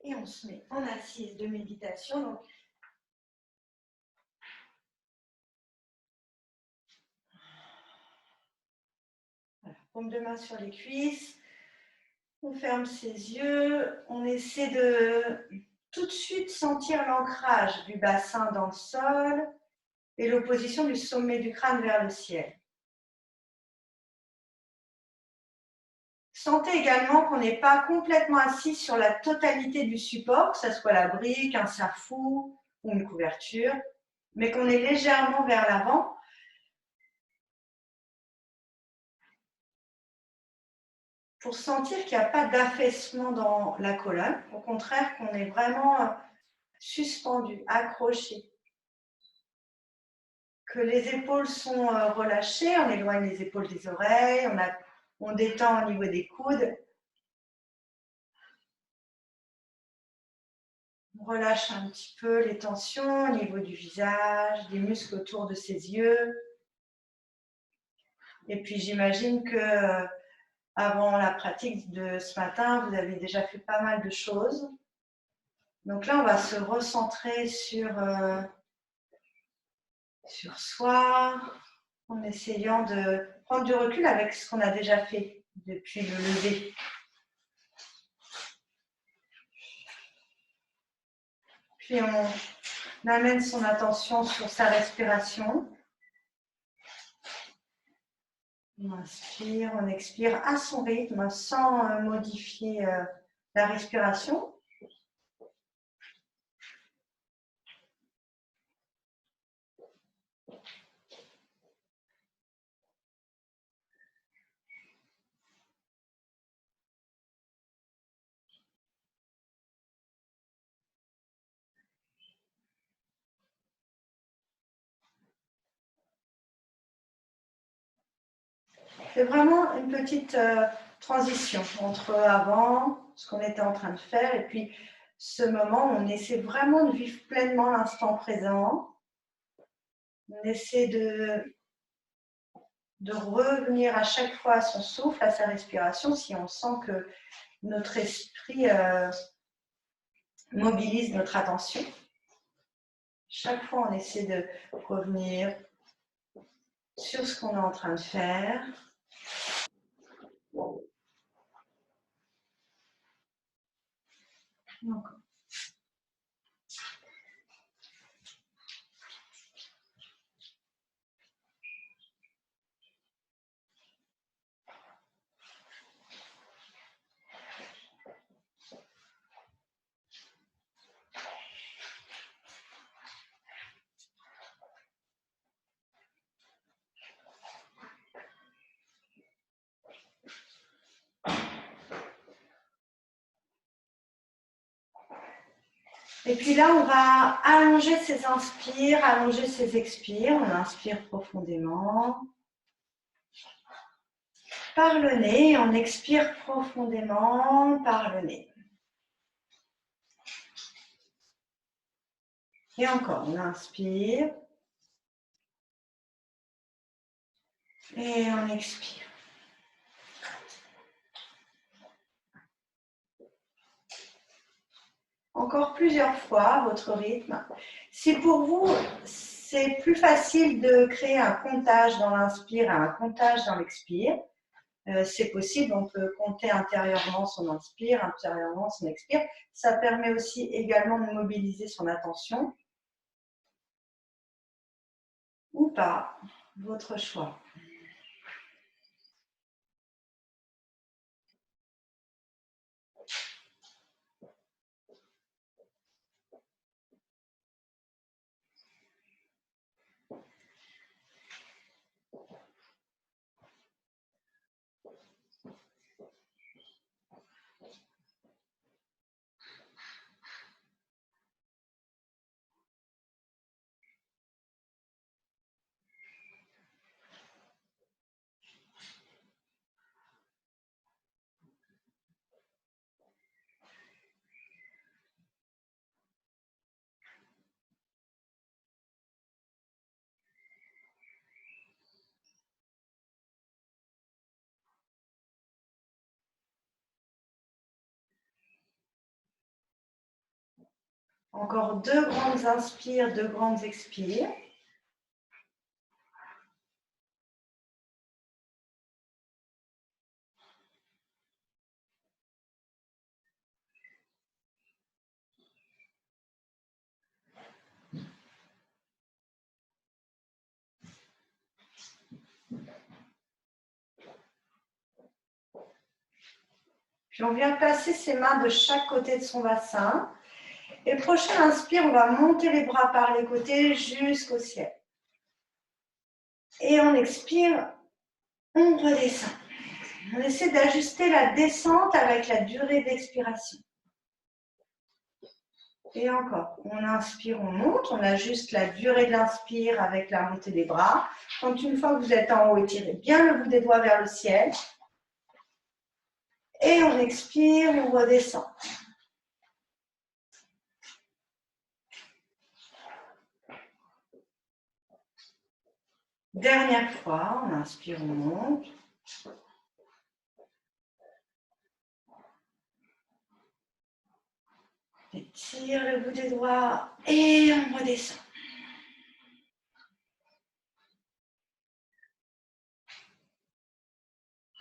Et on se met en assise de méditation. Donc, voilà, paume de main sur les cuisses. On ferme ses yeux. On essaie de tout de suite sentir l'ancrage du bassin dans le sol et l'opposition du sommet du crâne vers le ciel. Sentez également qu'on n'est pas complètement assis sur la totalité du support, que ce soit la brique, un safou ou une couverture, mais qu'on est légèrement vers l'avant. Pour sentir qu'il n'y a pas d'affaissement dans la colonne, au contraire qu'on est vraiment suspendu, accroché. Que les épaules sont relâchées, on éloigne les épaules des oreilles, on détend au niveau des coudes. On relâche un petit peu les tensions au niveau du visage, des muscles autour de ses yeux. Et puis j'imagine que avant la pratique de ce matin, vous avez déjà fait pas mal de choses. Donc là, on va se recentrer sur soi, en essayant de prendre du recul avec ce qu'on a déjà fait depuis le lever. Puis on amène son attention sur sa respiration. On inspire, on expire à son rythme sans modifier la respiration. C'est vraiment une petite transition entre avant, ce qu'on était en train de faire, et puis ce moment où on essaie vraiment de vivre pleinement l'instant présent. On essaie de revenir à chaque fois à son souffle, à sa respiration, si on sent que notre esprit mobilise notre attention. Chaque fois, on essaie de revenir sur ce qu'on est en train de faire. Donc, et puis là, on va allonger ses inspires, allonger ses expires. On inspire profondément par le nez, on expire profondément par le nez. Et encore, on inspire et on expire. Encore plusieurs fois à votre rythme. Si pour vous, c'est plus facile de créer un comptage dans l'inspire et un comptage dans l'expire, c'est possible, on peut compter intérieurement son inspire, intérieurement son expire. Ça permet aussi également de mobiliser son attention. Ou pas, votre choix. Encore 2 grandes inspires, 2 grandes expires. Puis on vient placer ses mains de chaque côté de son bassin. Et prochaine inspire, on va monter les bras par les côtés jusqu'au ciel. Et on expire, on redescend. On essaie d'ajuster la descente avec la durée d'expiration. Et encore, on inspire, on monte, on ajuste la durée de l'inspire avec la montée des bras. Quand une fois que vous êtes en haut, étirez bien le bout des doigts vers le ciel. Et on expire, on redescend. Dernière fois, on inspire, on monte. Étire le bout des doigts et on redescend.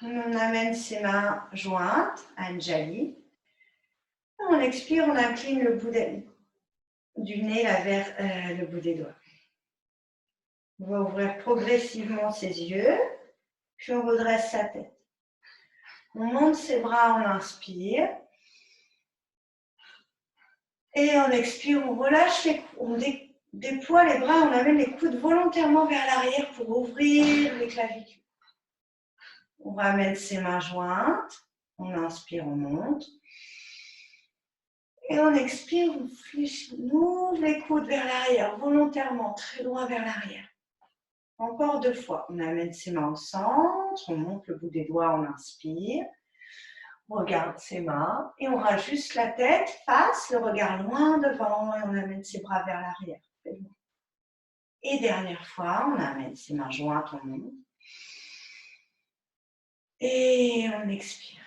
On amène ses mains jointes, Anjali. On expire, on incline le bout du nez là, vers le bout des doigts. On va ouvrir progressivement ses yeux, puis on redresse sa tête. On monte ses bras, on inspire. Et on expire, on relâche les coudes, on déploie les bras, on amène les coudes volontairement vers l'arrière pour ouvrir les clavicules. On ramène ses mains jointes, on inspire, on monte. Et on expire, on ouvre les coudes vers l'arrière, volontairement, très loin vers l'arrière. Encore 2 fois, on amène ses mains au centre, on monte le bout des doigts, on inspire. On regarde ses mains et on rajuste la tête, face, le regard loin devant et on amène ses bras vers l'arrière. Et dernière fois, on amène ses mains jointes, on monte. Et on expire.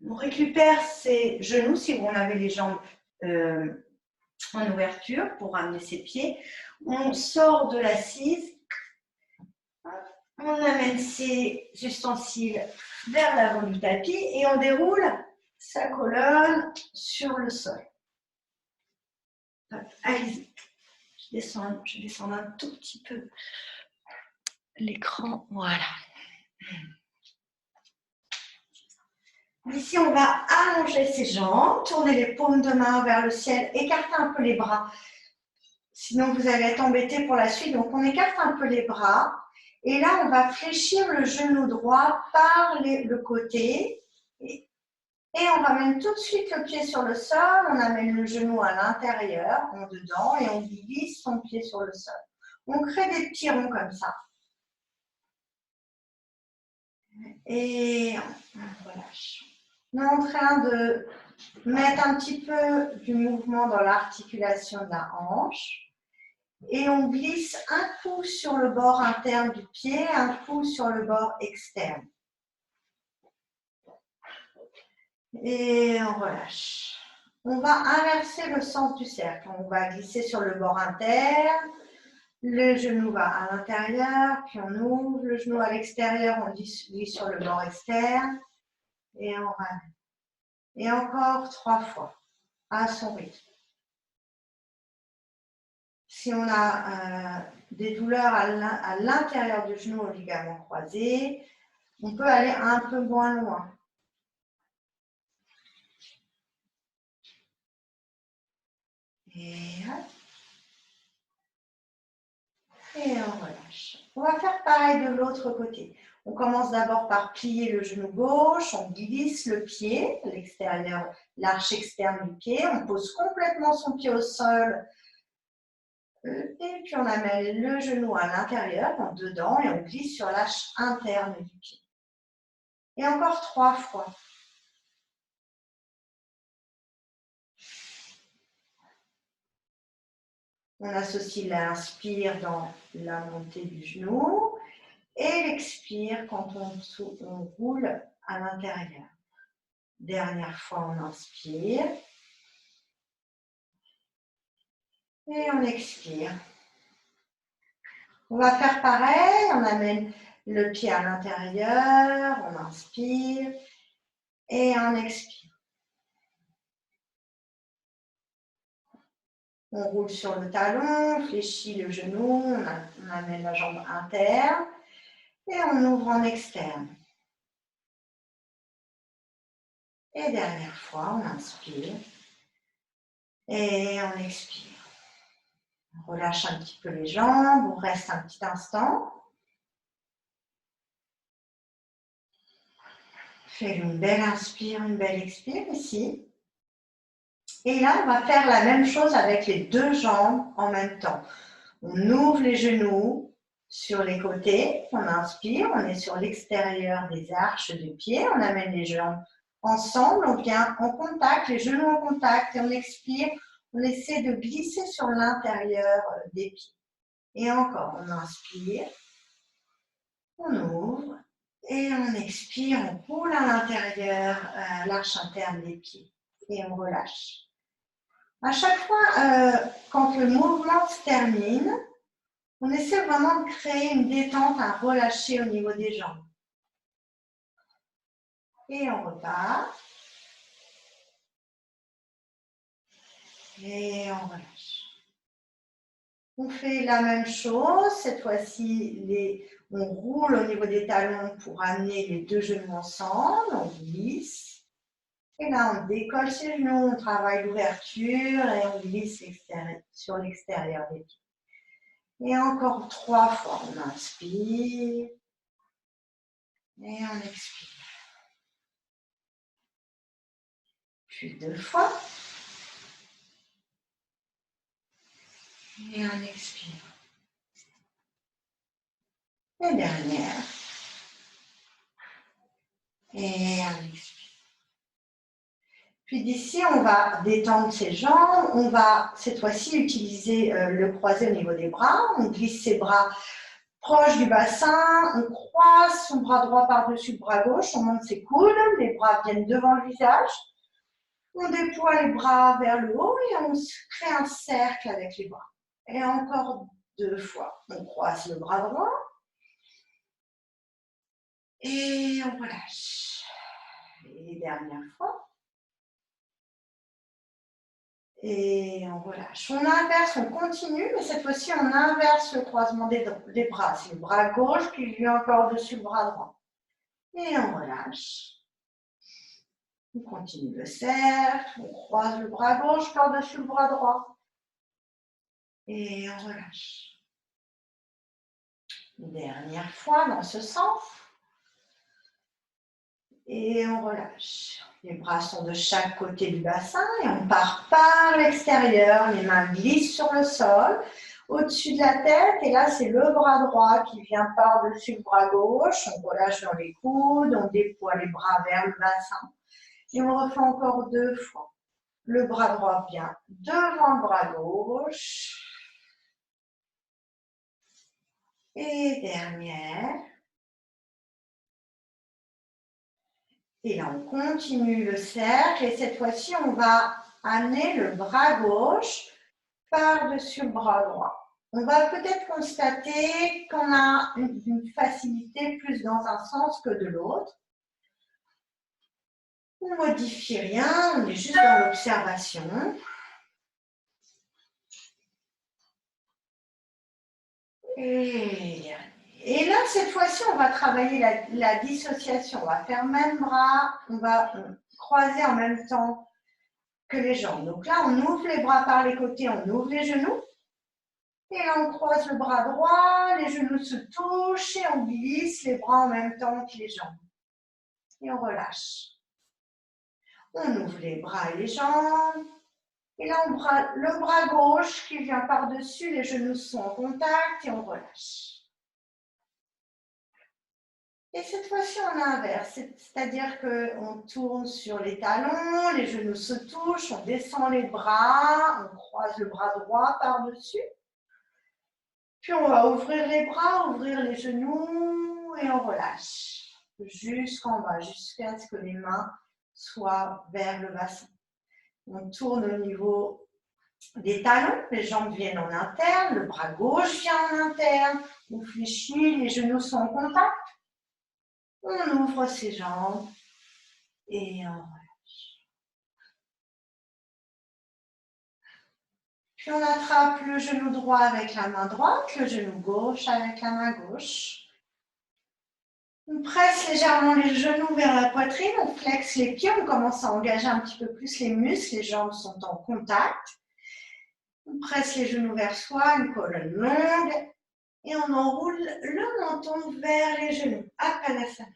On récupère ses genoux si vous en avez les jambes en ouverture pour ramener ses pieds. On sort de l'assise. On amène ses ustensiles vers l'avant du tapis et on déroule sa colonne sur le sol. Allez-y. Je descends un tout petit peu l'écran. Voilà. Ici, on va allonger ses jambes, tourner les paumes de main vers le ciel, écarter un peu les bras. Sinon, vous allez être embêté pour la suite. Donc, on écarte un peu les bras. Et là, on va fléchir le genou droit par le côté. Et on ramène tout de suite le pied sur le sol. On amène le genou à l'intérieur, en dedans, et on glisse son pied sur le sol. On crée des petits ronds comme ça. Et on relâche. On est en train de mettre un petit peu du mouvement dans l'articulation de la hanche. Et on glisse un coup sur le bord interne du pied, un coup sur le bord externe. Et on relâche. On va inverser le sens du cercle. On va glisser sur le bord interne. Le genou va à l'intérieur, puis on ouvre. Le genou à l'extérieur, on glisse sur le bord externe. Et on ramène. Et encore 3 fois, à son rythme. Si on a des douleurs à l'intérieur du genou au ligament croisé, on peut aller un peu moins loin. Et on relâche. On va faire pareil de l'autre côté. On commence d'abord par plier le genou gauche, on glisse le pied, l'extérieur, l'arche externe du pied, on pose complètement son pied au sol. Et puis on amène le genou à l'intérieur, en dedans, et on glisse sur l'arche interne du pied. Et encore 3 fois. On associe l'inspire dans la montée du genou et l'expire quand on roule à l'intérieur. Dernière fois, on inspire. Et on expire. On va faire pareil, on amène le pied à l'intérieur, on inspire et on expire. On roule sur le talon, on fléchit le genou, on amène la jambe interne et on ouvre en externe. Et dernière fois, on inspire et on expire. On relâche un petit peu les jambes, on reste un petit instant. Fais une belle inspire, une belle expire ici. Et là, on va faire la même chose avec les deux jambes en même temps. On ouvre les genoux sur les côtés, on inspire, on est sur l'extérieur des arches des pieds, on amène les jambes ensemble, on vient en contact, les genoux en contact et on expire, on essaie de glisser sur l'intérieur des pieds. Et encore, on inspire, on ouvre et on expire, on roule à l'intérieur l'arche interne des pieds et on relâche. À chaque fois, quand le mouvement se termine, on essaie vraiment de créer une détente, un relâcher au niveau des jambes. Et on repart. Et on relâche. On fait la même chose. Cette fois-ci, on roule au niveau des talons pour amener les deux genoux ensemble. On glisse. Et là, on décolle ses genoux, on travaille l'ouverture et on glisse sur l'extérieur des pieds. Et encore 3 fois. On inspire. Et on expire. Puis 2 fois. Et on expire. Et dernière. Et on expire. Puis d'ici, on va détendre ses jambes. On va cette fois-ci utiliser le croisé au niveau des bras. On glisse ses bras proche du bassin. On croise son bras droit par-dessus le bras gauche. On monte ses coudes. Les bras viennent devant le visage. On déploie les bras vers le haut et on crée un cercle avec les bras. Et encore 2 fois. On croise le bras droit. Et on relâche. Et dernière fois. Et on relâche. On inverse, on continue, mais cette fois-ci, on inverse le croisement des bras. C'est le bras gauche qui vient encore dessus le bras droit. Et on relâche. On continue le cercle, on croise le bras gauche par-dessus le bras droit. Et on relâche. Une dernière fois dans ce sens. Et on relâche. Les bras sont de chaque côté du bassin et on part par l'extérieur. Les mains glissent sur le sol, au-dessus de la tête. Et là, c'est le bras droit qui vient par-dessus le bras gauche. On relâche dans les coudes, on déploie les bras vers le bassin. Et on refait encore 2 fois. Le bras droit vient devant le bras gauche. Et dernière. Et là, on continue le cercle et cette fois-ci, on va amener le bras gauche par-dessus le bras droit. On va peut-être constater qu'on a une facilité plus dans un sens que de l'autre. On ne modifie rien, on est juste dans l'observation. Et là, cette fois-ci, on va travailler la dissociation. On va faire même bras, on va croiser en même temps que les jambes. Donc là, on ouvre les bras par les côtés, on ouvre les genoux. Et là, on croise le bras droit, les genoux se touchent et on glisse les bras en même temps que les jambes. Et on relâche. On ouvre les bras et les jambes. Et là, le bras gauche qui vient par-dessus, les genoux sont en contact et on relâche. Et cette fois-ci, on inverse, c'est-à-dire qu'on tourne sur les talons, les genoux se touchent, on descend les bras, on croise le bras droit par-dessus. Puis on va ouvrir les bras, ouvrir les genoux et on relâche jusqu'en bas, jusqu'à ce que les mains soient vers le bassin. On tourne au niveau des talons, les jambes viennent en interne, le bras gauche vient en interne, on fléchit, les genoux sont en contact. On ouvre ses jambes et on relâche. Puis on attrape le genou droit avec la main droite, le genou gauche avec la main gauche. On presse légèrement les genoux vers la poitrine, on flexe les pieds, on commence à engager un petit peu plus les muscles, les jambes sont en contact. On presse les genoux vers soi, une colonne longue, et on enroule le menton vers les genoux, Uttanasana.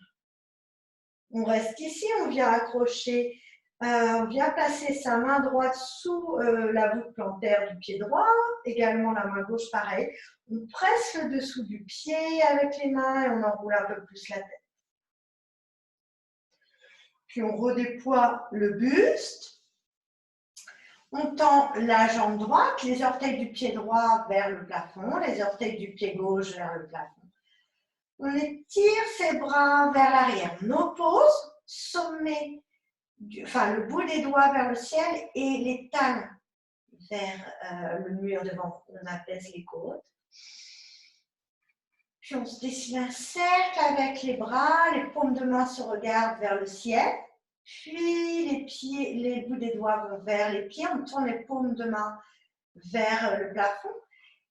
On reste ici, on vient accrocher, on vient placer sa main droite sous la voûte plantaire du pied droit, également la main gauche pareil. On presse le dessous du pied avec les mains et on enroule un peu plus la tête. Puis on redéploie le buste. On tend la jambe droite, les orteils du pied droit vers le plafond, les orteils du pied gauche vers le plafond. On étire ses bras vers l'arrière. On oppose, sommet, le bout des doigts vers le ciel et les talons vers le mur devant. On apaise les côtes. Puis on se dessine un cercle avec les bras, les paumes de main se regardent vers le ciel. Puis les pieds, les bouts des doigts vont vers les pieds. On tourne les paumes de main vers le plafond.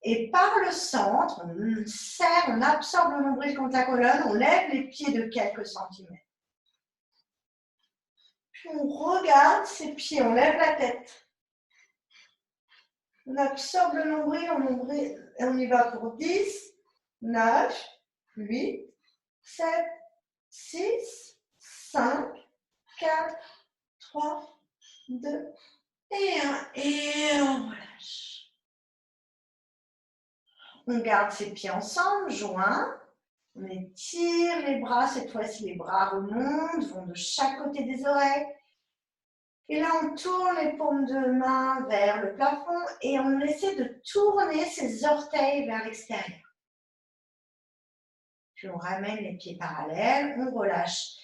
Et par le centre, on serre, on absorbe le nombril contre la colonne, on lève les pieds de quelques centimètres. Puis on regarde ses pieds, on lève la tête. On absorbe le nombril, et on y va pour 10, 9, 8, 7, 6, 5, 4, 3, 2 et 1. Et on relâche. On garde ses pieds ensemble, joints. On étire les bras. Cette fois-ci, les bras remontent, vont de chaque côté des oreilles. Et là, on tourne les paumes de main vers le plafond et on essaie de tourner ses orteils vers l'extérieur. Puis on ramène les pieds parallèles, on relâche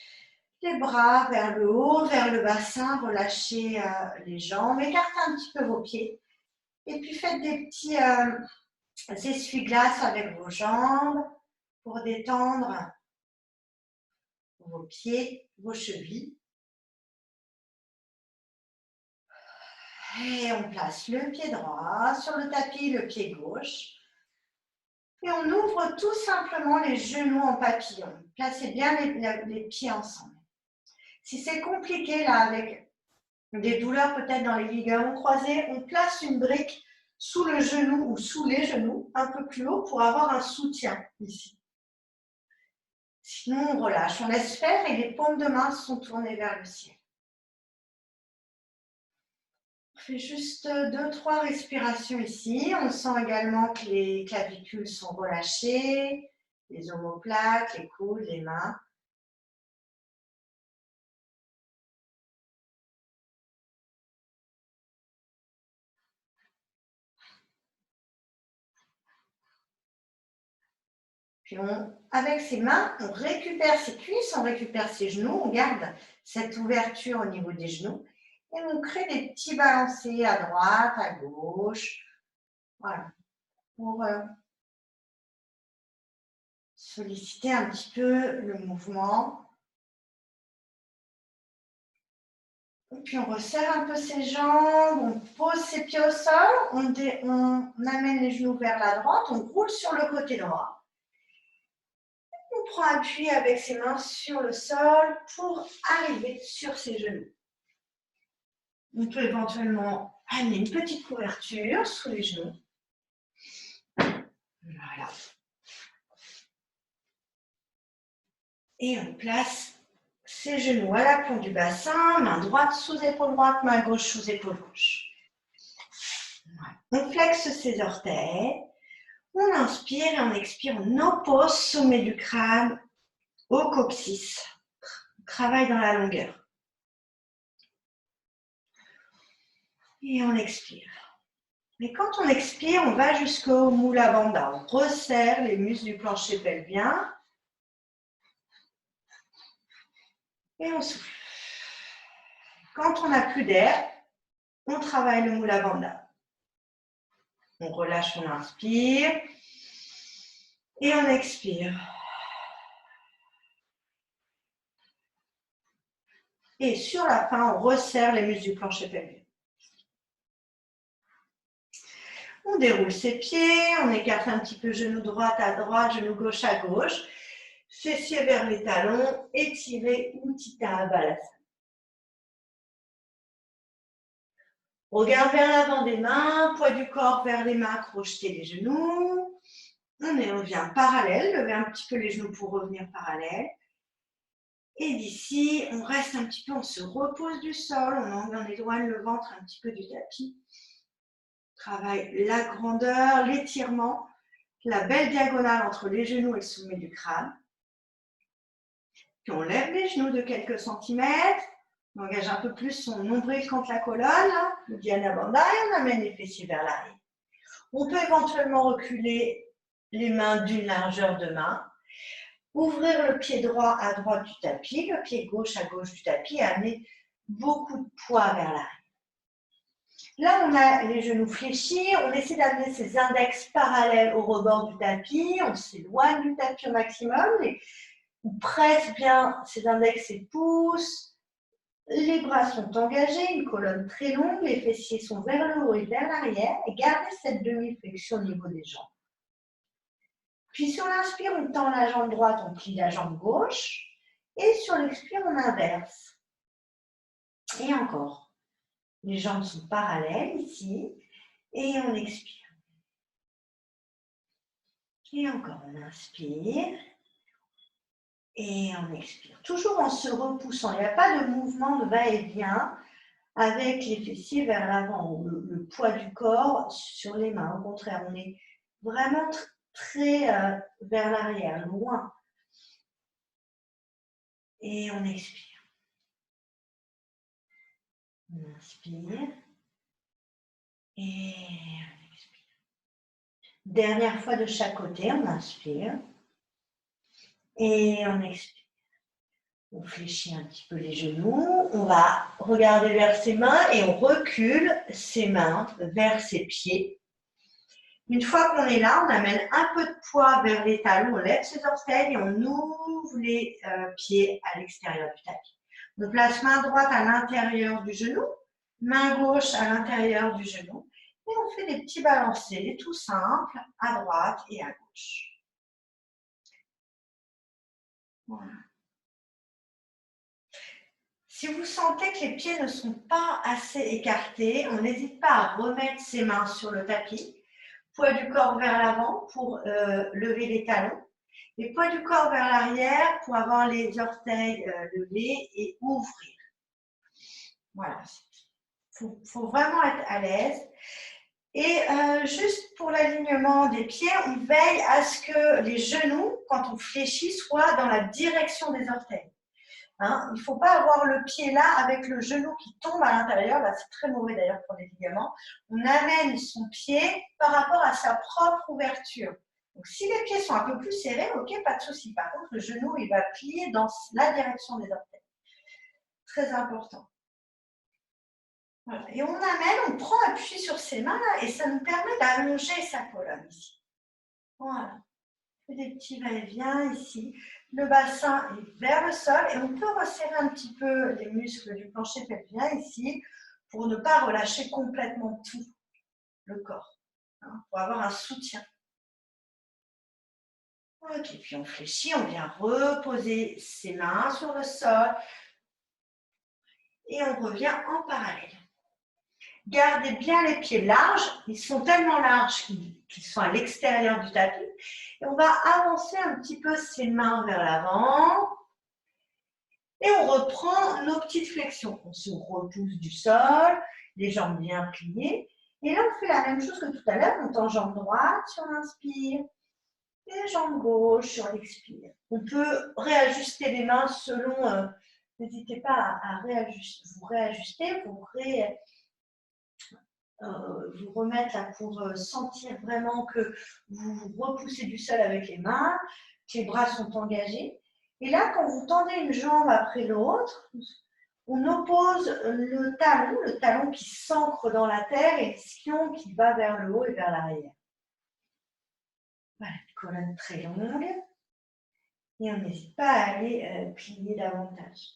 les bras vers le haut, vers le bassin, relâchez les jambes, écartez un petit peu vos pieds. Et puis faites des petits essuie-glaces avec vos jambes pour détendre vos pieds, vos chevilles. Et on place le pied droit sur le tapis, le pied gauche. Et on ouvre tout simplement les genoux en papillon. Placez bien les pieds ensemble. Si c'est compliqué là avec des douleurs peut-être dans les ligaments croisés, on place une brique sous le genou ou sous les genoux, un peu plus haut pour avoir un soutien ici. Sinon, on relâche, on laisse faire et les paumes de main sont tournées vers le ciel. On fait juste 2-3 respirations ici. On sent également que les clavicules sont relâchées, les omoplates, les coudes, les mains. Puis avec ses mains, on récupère ses cuisses, on récupère ses genoux, on garde cette ouverture au niveau des genoux et on crée des petits balancés à droite, à gauche. Voilà, pour solliciter un petit peu le mouvement. Et puis on resserre un peu ses jambes, on pose ses pieds au sol, on amène les genoux vers la droite, on roule sur le côté droit. On prend appui avec ses mains sur le sol pour arriver sur ses genoux. On peut éventuellement amener une petite couverture sous les genoux. Voilà. Et on place ses genoux à l'aplomb du bassin, main droite sous épaule droite, main gauche sous épaule gauche. Voilà. On flexe ses orteils. On inspire et on expire, on oppose sommet du crâne au coccyx. On travaille dans la longueur. Et on expire. Mais quand on expire, on va jusqu'au Mula Bandha. On resserre les muscles du plancher pelvien. Et on souffle. Quand on n'a plus d'air, on travaille le Mula Bandha. On relâche, on inspire. Et on expire. Et sur la fin, on resserre les muscles du plancher pelvien. On déroule ses pieds, on écarte un petit peu genou droit à droite, genou gauche à gauche. Fessiers vers les talons, étirez Utthita Balasana. Regard vers l'avant des mains, poids du corps vers les mains, crochetez les genoux. On vient parallèle, levez un petit peu les genoux pour revenir parallèle. Et d'ici, on reste un petit peu, on se repose du sol, on éloigne le ventre un petit peu du tapis. Travaille la grandeur, l'étirement, la belle diagonale entre les genoux et le sommet du crâne. Puis on lève les genoux de quelques centimètres, on engage un peu plus son nombril contre la colonne, le Dhyana Bandha, et on amène les fessiers vers l'arrière. On peut éventuellement reculer les mains d'une largeur de main. Ouvrir le pied droit à droite du tapis, le pied gauche à gauche du tapis et amener beaucoup de poids vers l'arrière. Là, on a les genoux fléchis, on essaie d'amener ses index parallèles au rebord du tapis, on s'éloigne du tapis au maximum, on presse bien ses index et pouces, les bras sont engagés, une colonne très longue, les fessiers sont vers le haut et vers l'arrière, et gardez cette demi-flexion au niveau des jambes. Puis sur l'inspire, on tend la jambe droite, on plie la jambe gauche. Et sur l'expire, on inverse. Et encore. Les jambes sont parallèles ici. Et on expire. Et encore, on inspire. Et on expire. Toujours en se repoussant. Il n'y a pas de mouvement de va-et-vient avec les fessiers vers l'avant ou le poids du corps sur les mains. Au contraire, on est vraiment très vers l'arrière, loin. Et on expire. On inspire. Et on expire. Dernière fois de chaque côté, on inspire. Et on expire. On fléchit un petit peu les genoux. On va regarder vers ses mains et on recule ses mains vers ses pieds. Une fois qu'on est là, on amène un peu de poids vers les talons, on lève ses orteils et on ouvre les pieds à l'extérieur du tapis. On place main droite à l'intérieur du genou, main gauche à l'intérieur du genou et on fait des petits balancés tout simples à droite et à gauche. Voilà. Si vous sentez que les pieds ne sont pas assez écartés, on n'hésite pas à remettre ses mains sur le tapis. Poids du corps vers l'avant pour lever les talons. Et poids du corps vers l'arrière pour avoir les orteils levés et ouvrir. Voilà. Faut vraiment être à l'aise. Et juste pour l'alignement des pieds, on veille à ce que les genoux, quand on fléchit, soient dans la direction des orteils. Hein, il ne faut pas avoir le pied là avec le genou qui tombe à l'intérieur. Là, c'est très mauvais d'ailleurs pour les ligaments. On amène son pied par rapport à sa propre ouverture. Donc, si les pieds sont un peu plus serrés, ok, pas de souci. Par contre, le genou, il va plier dans la direction des orteils. Très important. Voilà. Et on amène, on prend appui sur ses mains là, et ça nous permet d'allonger sa colonne ici. Voilà. Des petits va-et-vient ici. Le bassin est vers le sol et on peut resserrer un petit peu les muscles du plancher pelvien ici pour ne pas relâcher complètement tout le corps, hein, pour avoir un soutien. Ok, puis on fléchit, on vient reposer ses mains sur le sol et on revient en parallèle. Gardez bien les pieds larges, ils sont tellement larges qu'ils sont à l'extérieur du tapis. Et on va avancer un petit peu ses mains vers l'avant. Et on reprend nos petites flexions. On se repousse du sol, les jambes bien pliées. Et là, on fait la même chose que tout à l'heure. On tend jambe droite sur l'inspire et jambe gauche sur l'expire. On peut réajuster les mains selon... N'hésitez pas à vous réajuster, vous remettre là pour sentir vraiment que vous vous repoussez du sol avec les mains, que les bras sont engagés. Et là, quand vous tendez une jambe après l'autre, On oppose le talon qui s'ancre dans la terre et l'ischio qui va vers le haut et vers l'arrière. Voilà, colonne très longue. Et on n'hésite pas à aller plier davantage.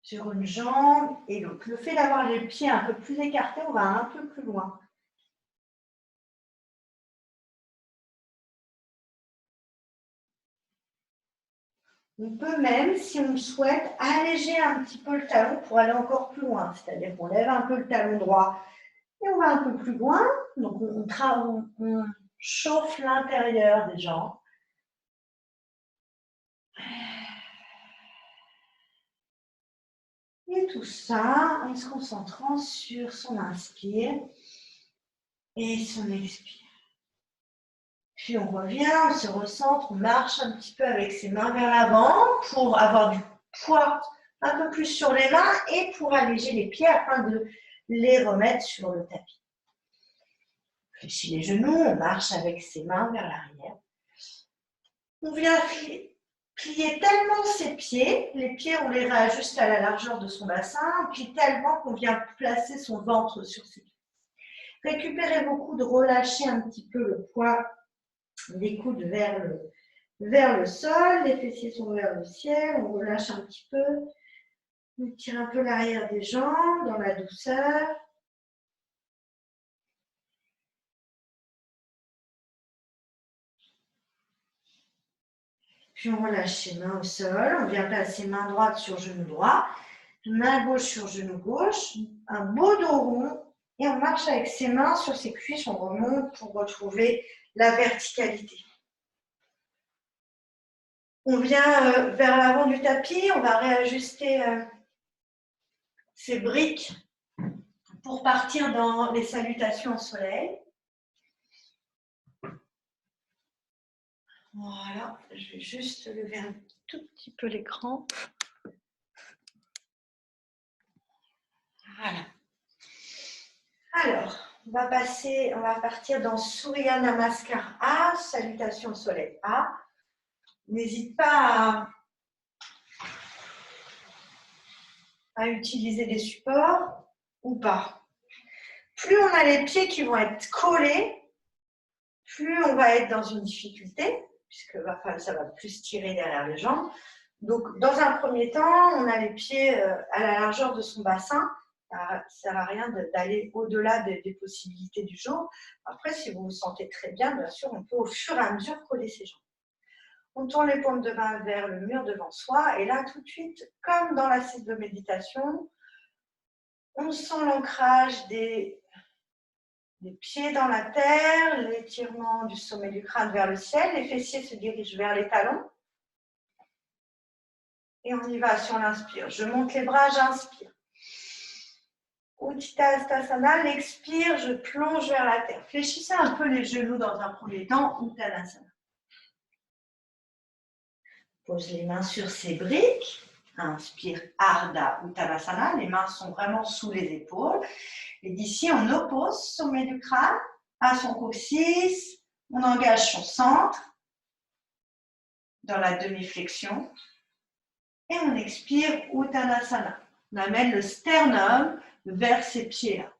Sur une jambe et l'autre. Le fait d'avoir les pieds un peu plus écartés, on va un peu plus loin. On peut même, si on le souhaite, alléger un petit peu le talon pour aller encore plus loin. C'est-à-dire qu'on lève un peu le talon droit et on va un peu plus loin. Donc on chauffe l'intérieur des jambes. Et tout ça en se concentrant sur son inspire et son expire. Puis on revient, on se recentre, on marche un petit peu avec ses mains vers l'avant pour avoir du poids un peu plus sur les mains et pour alléger les pieds afin de les remettre sur le tapis. Fléchit les genoux, on marche avec ses mains vers l'arrière. On vient plier tellement ses pieds, les pieds on les réajuste à la largeur de son bassin, on plie tellement qu'on vient placer son ventre sur ses pieds. Récupérez beaucoup de relâcher un petit peu le poids des coudes vers le sol, les fessiers sont vers le ciel, on relâche un petit peu, on tire un peu l'arrière des jambes dans la douceur. Puis on relâche ses mains au sol, on vient placer main droite sur genou droit, main gauche sur genou gauche, un beau dos rond et on marche avec ses mains sur ses cuisses, on remonte pour retrouver la verticalité. On vient vers l'avant du tapis, on va réajuster ces briques pour partir dans les salutations au soleil. Voilà, je vais juste lever un tout petit peu l'écran. Voilà. Alors, on va partir dans Surya Namaskar A, salutation au soleil A. N'hésite pas à utiliser des supports ou pas. Plus on a les pieds qui vont être collés, plus on va être dans une difficulté, puisque ça va plus tirer derrière les jambes. Donc, dans un premier temps, on a les pieds à la largeur de son bassin. Ça ne sert à rien d'aller au-delà des possibilités du jour. Après, si vous vous sentez très bien, bien sûr, on peut au fur et à mesure coller ses jambes. On tourne les paumes de main vers le mur devant soi. Et là, tout de suite, comme dans la séance de méditation, on sent l'ancrage des pieds dans la terre, l'étirement du sommet du crâne vers le ciel. Les fessiers se dirigent vers les talons. Et on y va sur l'inspire. Je monte les bras, j'inspire. Utthita Hastasana, l'expire, je plonge vers la terre. Fléchissez un peu les genoux dans un premier temps, Uttanasana. Pose les mains sur ses briques. Inspire, Ardha Uttanasana. Les mains sont vraiment sous les épaules. Et d'ici, on oppose sommet du crâne à son coccyx. On engage son centre dans la demi-flexion. Et on expire Uttanasana. On amène le sternum vers ces pieds-là.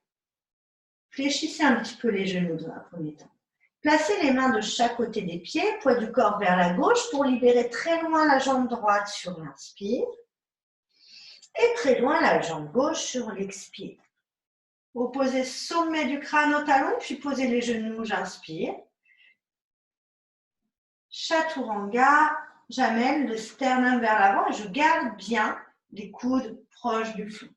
Fléchissez un petit peu les genoux dans un premier temps. Placez les mains de chaque côté des pieds, poids du corps vers la gauche pour libérer très loin la jambe droite sur l'inspire et très loin la jambe gauche sur l'expire. Opposez sommet du crâne au talon, puis posez les genoux, j'inspire. Chaturanga, j'amène le sternum vers l'avant et je garde bien les coudes proches du flanc.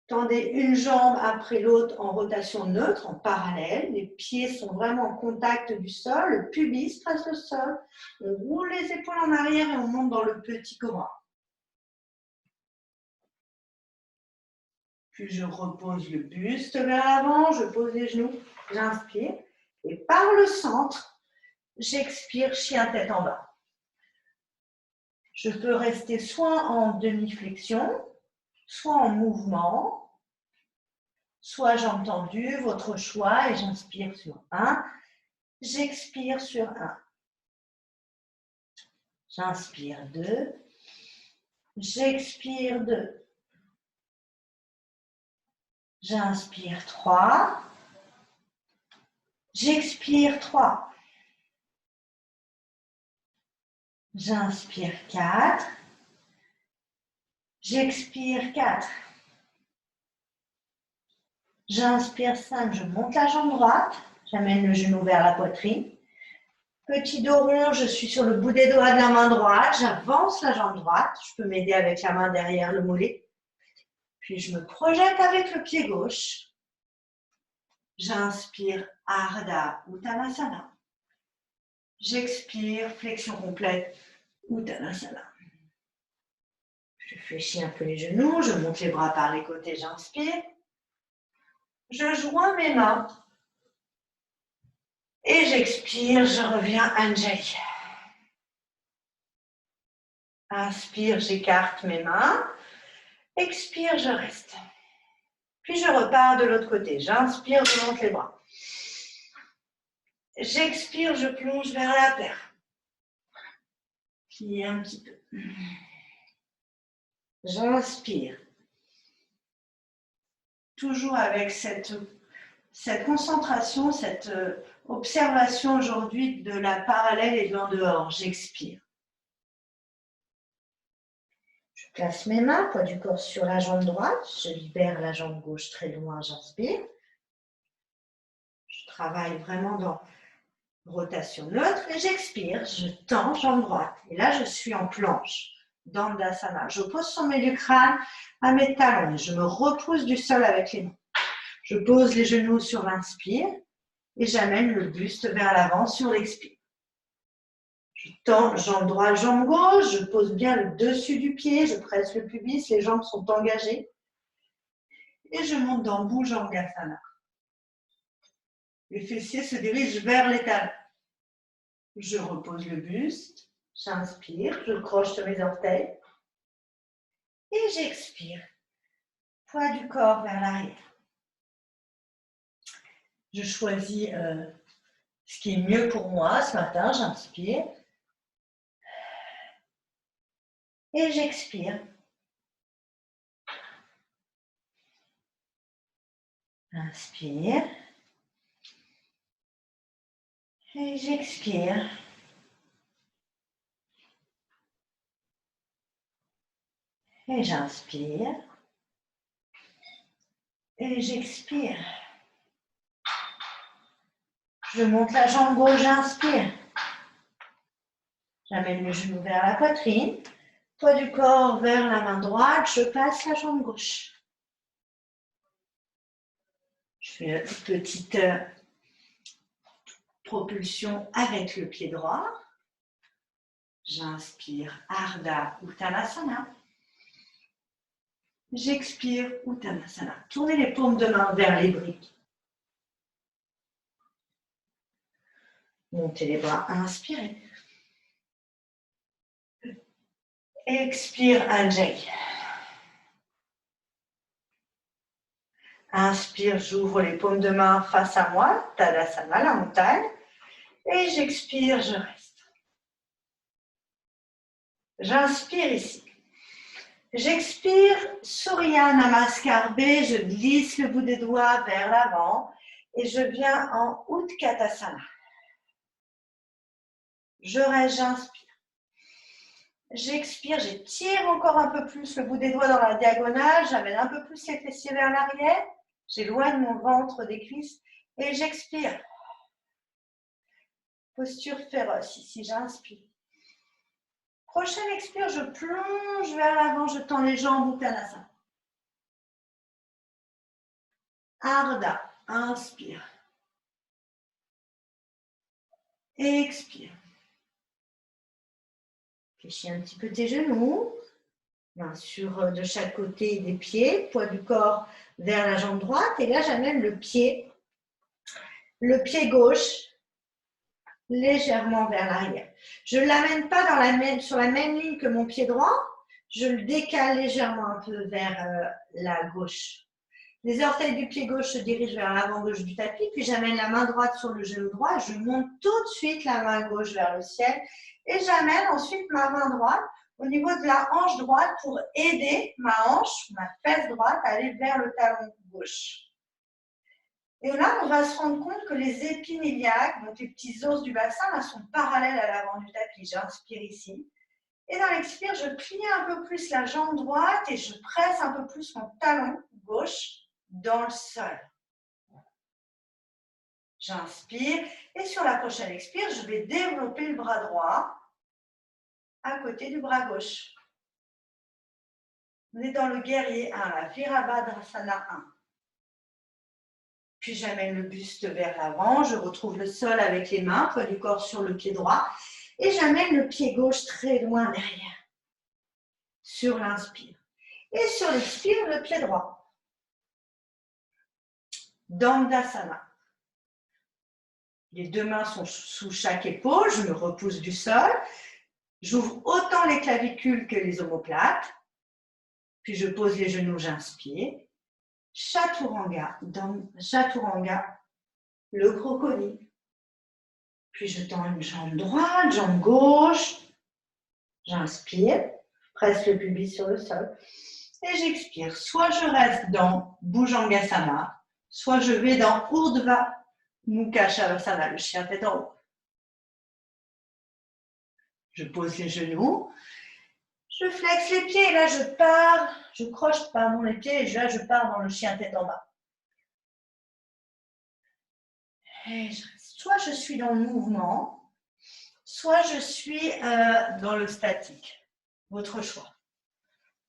Tendez une jambe après l'autre en rotation neutre, en parallèle. Les pieds sont vraiment en contact du sol. Le pubis trace le sol. On roule les épaules en arrière et on monte dans le petit cobra. Puis je repose le buste vers l'avant, je pose les genoux, j'inspire. Et par le centre, j'expire, chien tête en bas. Je peux rester soit en demi-flexion, soit en mouvement, soit jambes tendues, votre choix, et j'inspire sur 1, j'expire sur 1. J'inspire 2, J'expire 2. J'inspire 3. J'expire 3. J'inspire 4. J'expire 4. J'inspire 5. Je monte la jambe droite. J'amène le genou vers la poitrine. Petit dos rond, je suis sur le bout des doigts de la main droite. J'avance la jambe droite. Je peux m'aider avec la main derrière le mollet. Puis je me projette avec le pied gauche. J'inspire Ardha Uttanasana. J'expire flexion complète Uttanasana. Je fléchis un peu les genoux, je monte les bras par les côtés, j'inspire. Je joins mes mains. Et j'expire, je reviens Anjali. Inspire, j'écarte mes mains. Expire, je reste. Puis je repars de l'autre côté. J'inspire, je monte les bras. J'expire, je plonge vers la terre. Plier un petit peu. J'inspire. Toujours avec cette concentration, cette observation aujourd'hui de la parallèle et de l'en dehors. J'expire. Je place mes mains, poids du corps sur la jambe droite. Je libère la jambe gauche très loin, j'inspire. Je travaille vraiment dans rotation neutre et j'expire. Je tends jambe droite. Et là, je suis en planche, Dandasana. Je pose son milieu du crâne à mes talons et je me repousse du sol avec les mains. Je pose les genoux sur l'inspire et j'amène le buste vers l'avant sur l'expire. Je tends jambe droite, jambe gauche, je pose bien le dessus du pied, je presse le pubis, les jambes sont engagées. Et je monte dans Bhujangasana. Les fessiers se dirigent vers les talons. Je repose le buste, j'inspire, je croche mes orteils. Et j'expire. Poids du corps vers l'arrière. Je choisis ce qui est mieux pour moi ce matin, j'inspire. Et j'expire. Inspire. Et j'expire. Et j'inspire. Et j'expire. Je monte la jambe gauche, j'inspire. J'amène le genou vers la poitrine. Poids du corps vers la main droite. Je passe la jambe gauche. Je fais une petite propulsion avec le pied droit. J'inspire Ardha Uttanasana. J'expire Uttanasana. Tournez les paumes de main vers les briques. Montez les bras, inspirez. Expire, Anjali. Inspire, j'ouvre les paumes de main face à moi, Tadasana, la montagne. Et j'expire, je reste. J'inspire ici. J'expire, Surya Namaskar B, je glisse le bout des doigts vers l'avant et je viens en Utkatasana. Je reste, j'inspire. J'expire, j'étire encore un peu plus le bout des doigts dans la diagonale, j'amène un peu plus les fessiers vers l'arrière, j'éloigne mon ventre des cuisses et j'expire. Posture féroce, ici j'inspire. Prochaine expire, je plonge vers l'avant, je tends les jambes, Uttanasana. Ardha, inspire. Expire. Fléchis un petit peu tes genoux. Main sur de chaque côté des pieds, poids du corps vers la jambe droite. Et là, j'amène le pied gauche légèrement vers l'arrière. Je ne l'amène pas sur la même ligne que mon pied droit. Je le décale légèrement un peu vers la gauche. Les orteils du pied gauche se dirigent vers l'avant-gauche du tapis, puis j'amène la main droite sur le genou droit. Je monte tout de suite la main gauche vers le ciel et j'amène ensuite ma main droite au niveau de la hanche droite pour aider ma hanche, ma fesse droite à aller vers le talon gauche. Et là, on va se rendre compte que les épines iliaques, donc les petits os du bassin, là, sont parallèles à l'avant du tapis. J'inspire ici. Et dans l'expire, je plie un peu plus la jambe droite et je presse un peu plus mon talon gauche dans le sol. J'inspire et sur la prochaine expire, je vais développer le bras droit à côté du bras gauche. On est dans le guerrier 1, la Virabhadrasana 1. Puis j'amène le buste vers l'avant, je retrouve le sol avec les mains, poids du corps sur le pied droit, et j'amène le pied gauche très loin derrière, sur l'inspire. Et sur l'expire, le pied droit. Dandasana. Les deux mains sont sous chaque épaule, je me repousse du sol, j'ouvre autant les clavicules que les omoplates, puis je pose les genoux, j'inspire. Chaturanga, le crocodile. Puis je tends une jambe droite, jambe gauche. J'inspire, presse le pubis sur le sol. Et j'expire. Soit je reste dans Bhujangasana, soit je vais dans Urdhva Mukha Shavasana, le chien tête en haut. Je pose les genoux. Je flexe les pieds et là je pars, je croche pardon, les pieds et là je pars dans le chien tête en bas. Et soit je suis dans le mouvement, soit je suis dans le statique. Votre choix.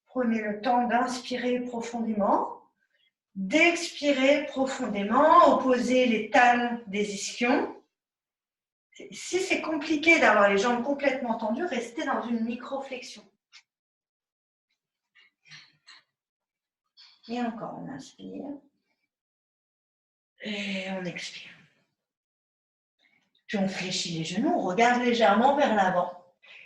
Prenez le temps d'inspirer profondément, d'expirer profondément, opposez les talons des ischions. Si c'est compliqué d'avoir les jambes complètement tendues, restez dans une micro-flexion. Et encore, on inspire. Et on expire. Puis on fléchit les genoux, on regarde légèrement vers l'avant.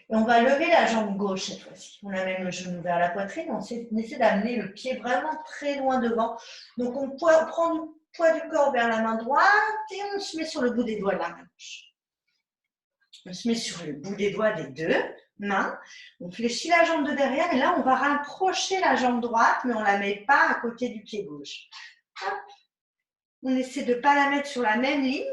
Et on va lever la jambe gauche cette fois-ci. On amène le genou vers la poitrine, on essaie d'amener le pied vraiment très loin devant. Donc on prend le poids du corps vers la main droite et on se met sur le bout des doigts de la main gauche. On se met sur le bout des doigts des deux mains. On fléchit la jambe de derrière et là on va rapprocher la jambe droite, mais on ne la met pas à côté du pied gauche. Hop. On essaie de ne pas la mettre sur la même ligne.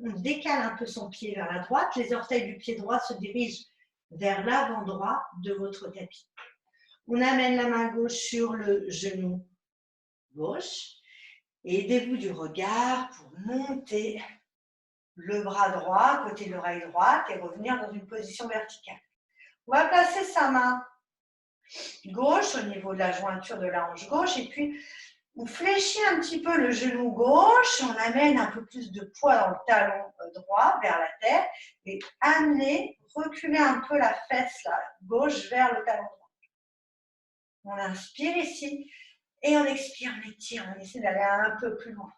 On décale un peu son pied vers la droite. Les orteils du pied droit se dirigent vers l'avant droit de votre tapis. On amène la main gauche sur le genou gauche. Et aidez-vous du regard pour monter le bras droit, côté de l'oreille droite et revenir dans une position verticale. On va placer sa main gauche au niveau de la jointure de la hanche gauche et puis on fléchit un petit peu le genou gauche, on amène un peu plus de poids dans le talon droit vers la terre et amener, reculer un peu la fesse là, gauche vers le talon droit. On inspire ici et on expire, on étire, on essaie d'aller un peu plus loin.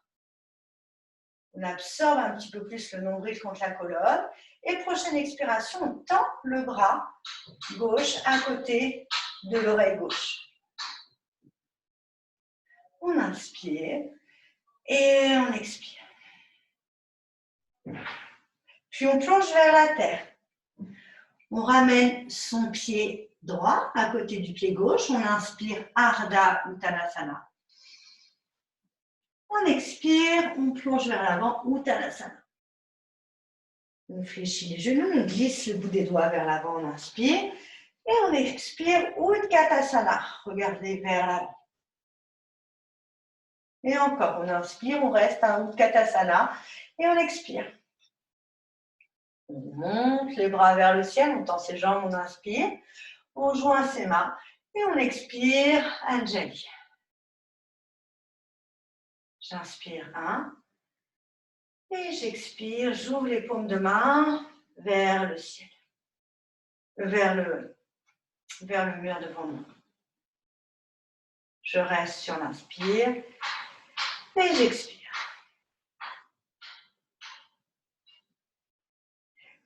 On absorbe un petit peu plus le nombril contre la colonne et prochaine expiration, on tend le bras gauche à côté de l'oreille gauche. On inspire et on expire. Puis on plonge vers la terre. On ramène son pied droit à côté du pied gauche. On inspire Ardha Uttanasana. On expire, on plonge vers l'avant, Uttanasana. On fléchit les genoux, on glisse le bout des doigts vers l'avant, on inspire. Et on expire Utkatasana. Regardez vers l'avant. Et encore, on inspire, on reste à Utkatasana et on expire. On monte les bras vers le ciel, on tend ses jambes, on inspire. On joint ses mains et on expire, Anjali. J'inspire 1 et j'expire, j'ouvre les paumes de main vers le ciel, vers le mur devant moi. Je reste sur l'inspire et j'expire.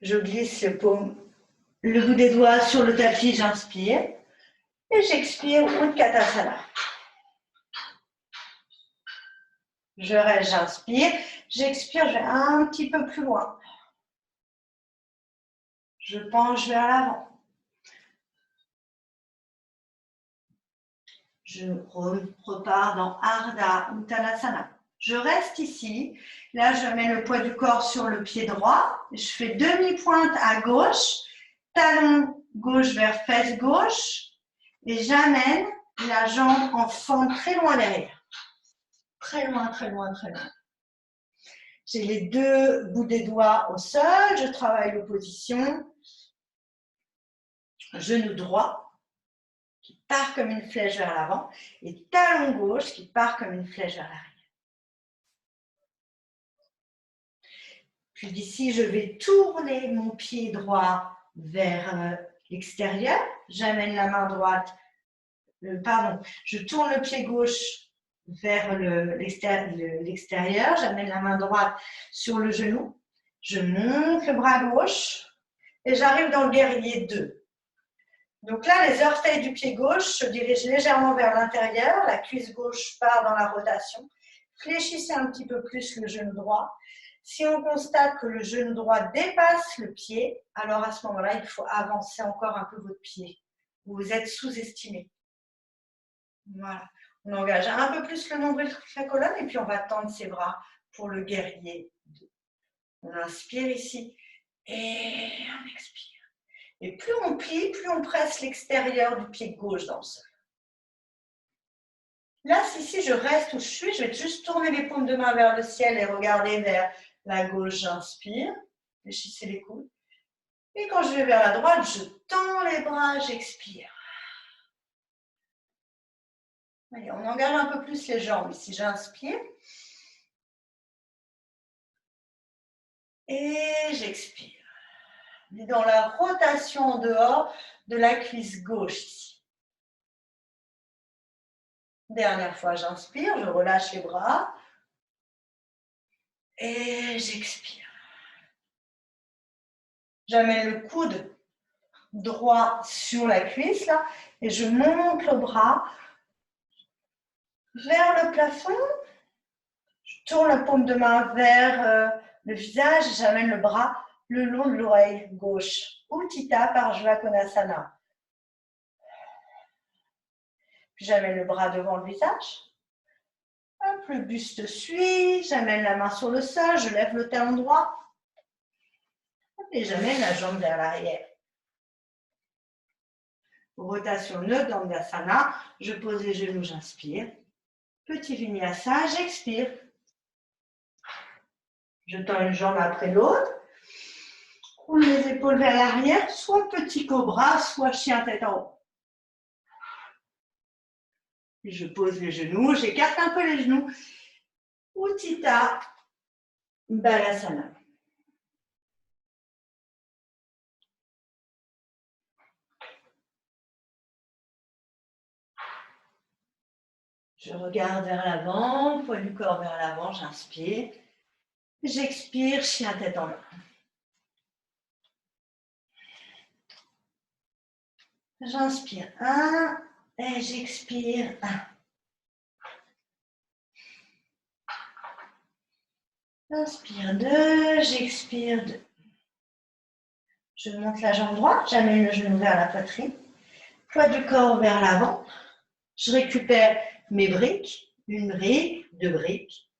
Je glisse le bout des doigts sur le tapis, j'inspire et j'expire Utkatasana. Je reste, j'inspire, j'expire, je vais un petit peu plus loin. Je penche vers l'avant. Je repars dans Ardha Uttanasana. Je reste ici. Là, je mets le poids du corps sur le pied droit. Je fais demi-pointe à gauche, talon gauche vers fesse gauche. Et j'amène la jambe en fente très loin derrière. Très loin, très loin, très loin. J'ai les deux bouts des doigts au sol. Je travaille l'opposition. Genou droit qui part comme une flèche vers l'avant et talon gauche qui part comme une flèche vers l'arrière. Puis d'ici, je vais tourner mon pied droit vers l'extérieur. J'amène la main droite, je tourne le pied gauche vers l'extérieur. J'amène la main droite sur le genou. Je monte le bras gauche et j'arrive dans le guerrier 2. Donc là, les orteils du pied gauche se dirigent légèrement vers l'intérieur. La cuisse gauche part dans la rotation. Fléchissez un petit peu plus le genou droit. Si on constate que le genou droit dépasse le pied, alors à ce moment-là, il faut avancer encore un peu votre pied. Vous êtes sous-estimé. Voilà. On engage un peu plus le nombril de la colonne et puis on va tendre ses bras pour le guerrier 2. On inspire ici et on expire. Et plus on plie, plus on presse l'extérieur du pied gauche dans le sol. Là, si je reste où je suis, je vais juste tourner les paumes de main vers le ciel et regarder vers la gauche. J'inspire, fléchissez les coudes. Et quand je vais vers la droite, je tends les bras, j'expire. Allez, on engage un peu plus les jambes ici. J'inspire. Et j'expire. On est dans la rotation en dehors de la cuisse gauche ici. Dernière fois, j'inspire, je relâche les bras. Et j'expire. J'amène le coude droit sur la cuisse là, et je monte le bras vers le plafond. Je tourne la paume de main vers le visage et j'amène le bras le long de l'oreille gauche. Utthita Parshva Konasana. Puis j'amène le bras devant le visage. Hop, le buste suit. J'amène la main sur le sol. Je lève le talon droit. Et j'amène la jambe vers l'arrière. Rotation neutre dans Dandasana. Je pose les genoux, j'inspire. Petit vinyasa, j'expire. Je tends une jambe après l'autre. Roule les épaules vers l'arrière, soit petit cobra, soit chien tête en haut. Je pose les genoux, j'écarte un peu les genoux. Utthita Balasana. Je regarde vers l'avant, poids du corps vers l'avant, j'inspire. J'expire, chien tête en bas. J'inspire 1 et j'expire 1. Inspire 2, j'expire 2. Je monte la jambe droite, j'amène le genou vers la poitrine. Poids du corps vers l'avant. Je récupère mes briques, une brique, 2 briques.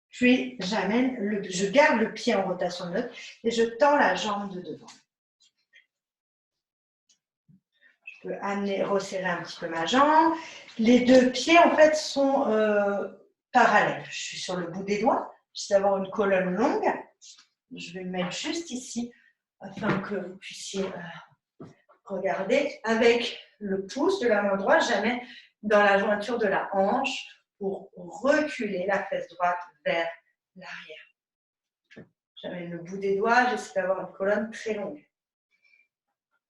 Puis je garde le pied en rotation neutre et je tends la jambe de devant. Je peux resserrer un petit peu ma jambe. Les deux pieds en fait sont parallèles. Je suis sur le bout des doigts. J'essaie d'avoir une colonne longue. Je vais me mettre juste ici afin que vous puissiez regarder. Avec le pouce de la main droite, j'amène dans la jointure de la hanche pour reculer la fesse droite vers l'arrière. J'amène le bout des doigts, j'essaie d'avoir une colonne très longue.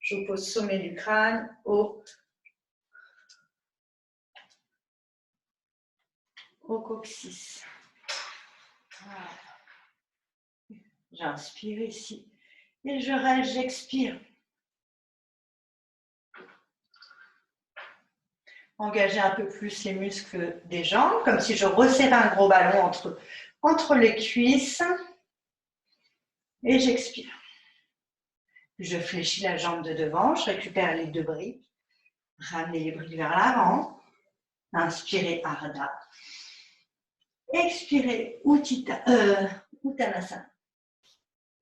J'oppose sommet du crâne au coccyx. Voilà. J'inspire ici et je reste, j'expire. Engager un peu plus les muscles des jambes, comme si je resserrais un gros ballon entre les cuisses. Et j'expire. Je fléchis la jambe de devant, je récupère les 2 briques. Ramenez les briques vers l'avant. Inspirez Ardha. Expirez Uttanasana.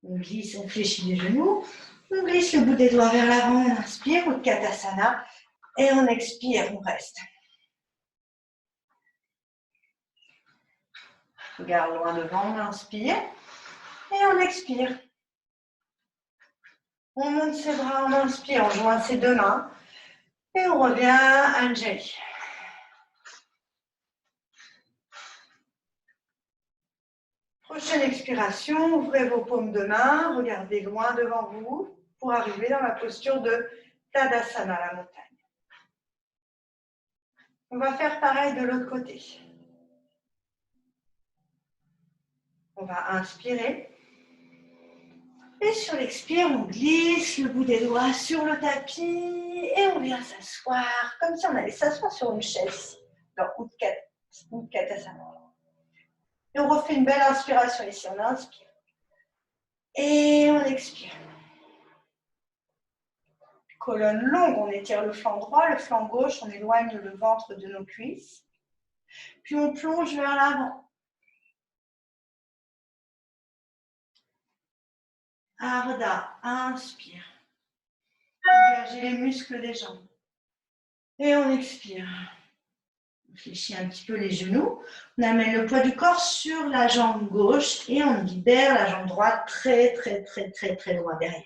On glisse, on fléchit les genoux. On glisse le bout des doigts vers l'avant. On inspire Utkatasana. Et on expire, on reste. Regarde loin devant, on inspire. Et on expire. On monte ses bras, on inspire, on joint ses deux mains. Et on revient à Anjali. Prochaine expiration, ouvrez vos paumes de main, regardez loin devant vous pour arriver dans la posture de Tadasana, la montagne. On va faire pareil de l'autre côté. On va inspirer. Et sur l'expire, on glisse le bout des doigts sur le tapis et on vient s'asseoir comme si on allait s'asseoir sur une chaise dans Utkatasana. Et on refait une belle inspiration ici. On inspire. Et on expire. Colonne longue, on étire le flanc droit, le flanc gauche, on éloigne le ventre de nos cuisses. Puis on plonge vers l'avant. Ardha, inspire. Engagez les muscles des jambes. Et on expire. On fléchit un petit peu les genoux. On amène le poids du corps sur la jambe gauche et on libère la jambe droite très loin derrière.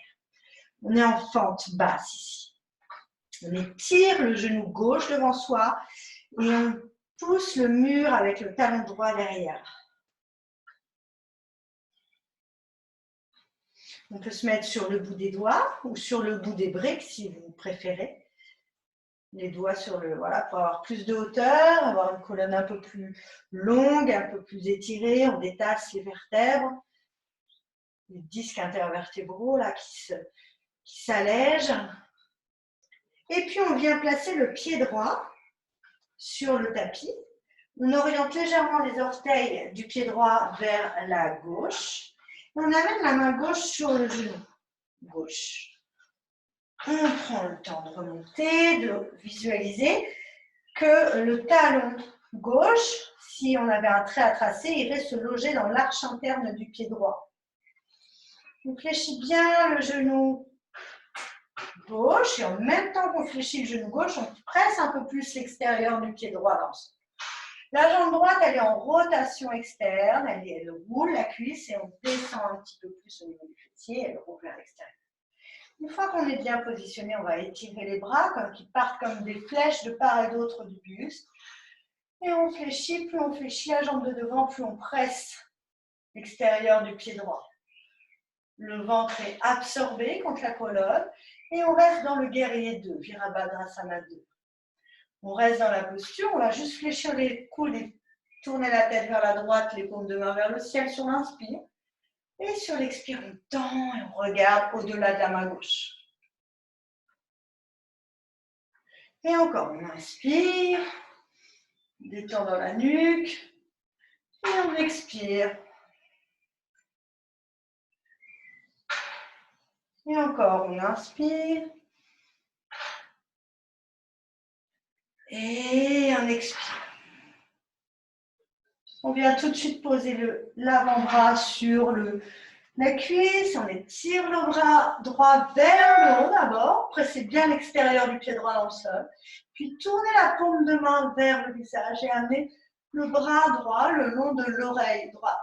On est en fente basse ici. On étire le genou gauche devant soi et on pousse le mur avec le talon droit derrière. On peut se mettre sur le bout des doigts ou sur le bout des briques si vous préférez. Les doigts sur le, voilà, pour avoir plus de hauteur, avoir une colonne un peu plus longue, un peu plus étirée. On détache les vertèbres, les disques intervertébraux là qui s'allègent. Et puis on vient placer le pied droit sur le tapis. On oriente légèrement les orteils du pied droit vers la gauche. Et on amène la main gauche sur le genou gauche. On prend le temps de remonter, de visualiser que le talon gauche, si on avait un trait à tracer, irait se loger dans l'arche interne du pied droit. On fléchit bien le genou gauche et en même temps qu'on fléchit le genou gauche, on presse un peu plus l'extérieur du pied droit dans le sol. La jambe droite, elle est en rotation externe, elle roule la cuisse et on descend un petit peu plus au niveau du fessier, elle roule vers l'extérieur. Une fois qu'on est bien positionné, on va étirer les bras qui partent comme des flèches de part et d'autre du buste. Et on fléchit, plus on fléchit la jambe de devant, plus on presse l'extérieur du pied droit. Le ventre est absorbé contre la colonne et on reste dans le guerrier 2, Virabhadrasana 2. On reste dans la posture, on va juste fléchir les coudes et tourner la tête vers la droite, les paumes de main vers le ciel sur l'inspire. Et sur l'expire, on tend et on regarde au-delà de la main gauche. Et encore, on inspire, on détend dans la nuque, et on expire. Et encore, on inspire. Et on expire. On vient tout de suite poser l'avant-bras sur la cuisse. On étire le bras droit vers le haut d'abord. Pressez bien l'extérieur du pied droit dans le sol. Puis tournez la paume de main vers le visage et amenez le bras droit le long de l'oreille droite.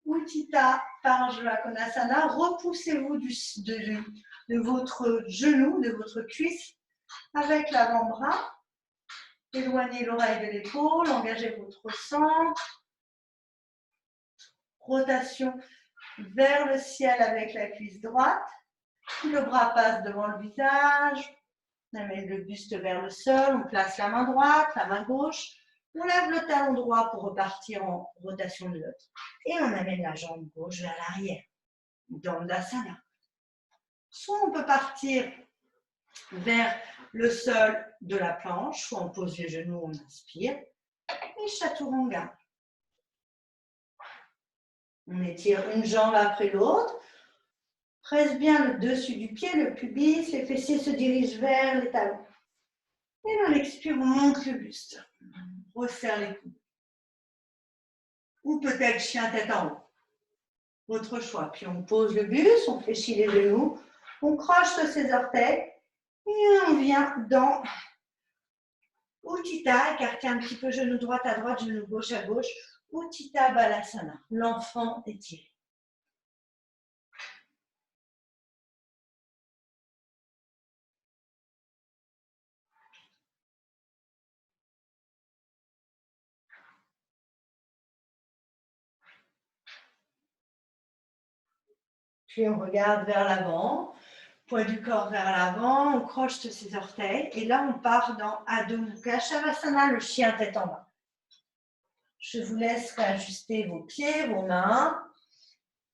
Utthita Parsvakonasana. Repoussez-vous de votre genou, de votre cuisse avec l'avant-bras. Éloignez l'oreille de l'épaule, engagez votre centre. Rotation vers le ciel avec la cuisse droite. Le bras passe devant le visage. On amène le buste vers le sol. On place la main droite, la main gauche. On lève le talon droit pour repartir en rotation de l'autre. Et on amène la jambe gauche vers l'arrière. Dandasana. Soit on peut partir vers le sol de la planche, soit on pose les genoux, on inspire, et Chaturanga. On étire une jambe après l'autre, presse bien le dessus du pied, le pubis, les fessiers se dirigent vers les talons. Et on expire, on monte le buste. On resserre les coudes. Ou peut-être chien tête en haut. Votre choix. Puis on pose le buste, on fléchit les genoux, on croche ses orteils et on vient dans Utthita, écartez un petit peu genou droite à droite, genou gauche à gauche. Utthita Balasana, l'enfant étiré. Puis on regarde vers l'avant, poids du corps vers l'avant, on croche ses orteils et là on part dans Adho Mukha Shavasana, le chien tête en bas. Je vous laisse réajuster vos pieds, vos mains.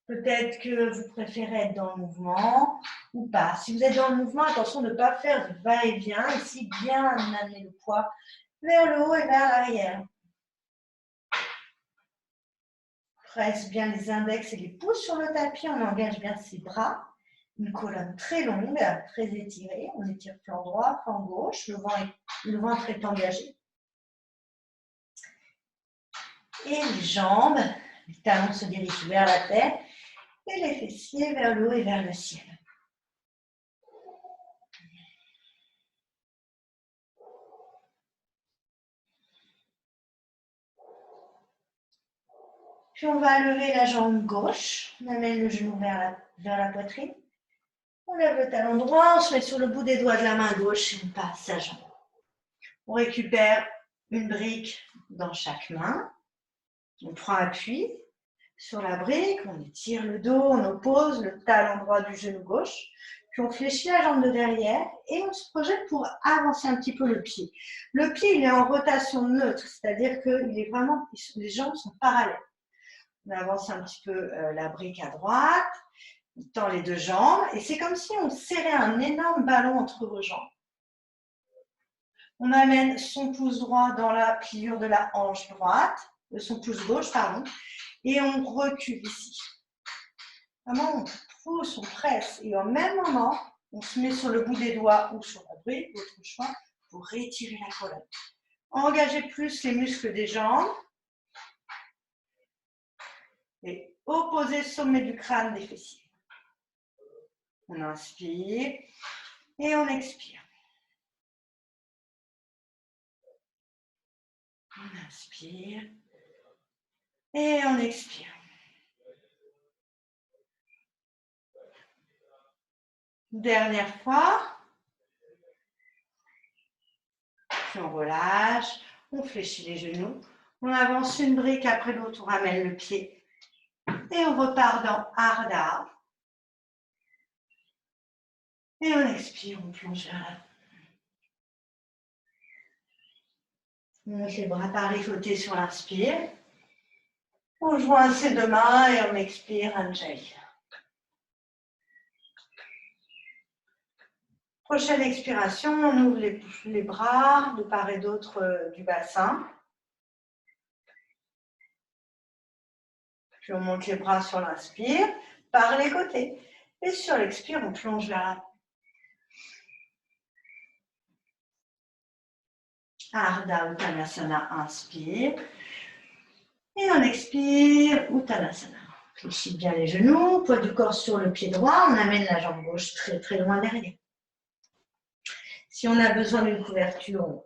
Peut-être que vous préférez être dans le mouvement ou pas. Si vous êtes dans le mouvement, attention de ne pas faire de va-et-vient. Ici, bien amener le poids vers le haut et vers l'arrière. Presse bien les index et les pouces sur le tapis. On engage bien ses bras. Une colonne très longue, très étirée. On étire flanc droit, flanc gauche. Le ventre est engagé. Et les jambes, les talons se dirigent vers la terre. Et les fessiers vers le haut et vers le ciel. Puis on va lever la jambe gauche. On amène le genou vers la poitrine. On lève le talon droit, on se met sur le bout des doigts de la main gauche et on passe sa jambe. On récupère une brique dans chaque main. On prend appui sur la brique, on étire le dos, on oppose le talon droit du genou gauche. Puis on fléchit la jambe de derrière et on se projette pour avancer un petit peu le pied. Le pied, il est en rotation neutre, c'est-à-dire que les jambes sont parallèles. On avance un petit peu la brique à droite, on tend les deux jambes et c'est comme si on serrait un énorme ballon entre vos jambes. On amène son pouce droit dans la pliure de la hanche droite, son pouce gauche, pardon, et on recule ici. Vraiment, on pousse, on presse et au même moment, on se met sur le bout des doigts ou sur la brique, votre choix, pour étirer la colonne. Engagez plus les muscles des jambes et opposez le sommet du crâne des fessiers. On inspire et on expire. On inspire et on expire. Dernière fois. Puis on relâche, on fléchit les genoux, on avance une brique après l'autre, on ramène le pied et on repart dans Ardha. Et on expire, on plonge vers l'avant. On monte les bras pari-flottés sur l'inspire. On joint ses deux mains et on expire, Anjali. Prochaine expiration, on ouvre les bras de part et d'autre du bassin. Puis on monte les bras sur l'inspire, par les côtés. Et sur l'expire, on plonge vers l'avant. Ardha Uttanasana, inspire. Et on expire, Uttanasana. Fléchis bien les genoux, poids du corps sur le pied droit. On amène la jambe gauche très très loin derrière. Si on a besoin d'une couverture, on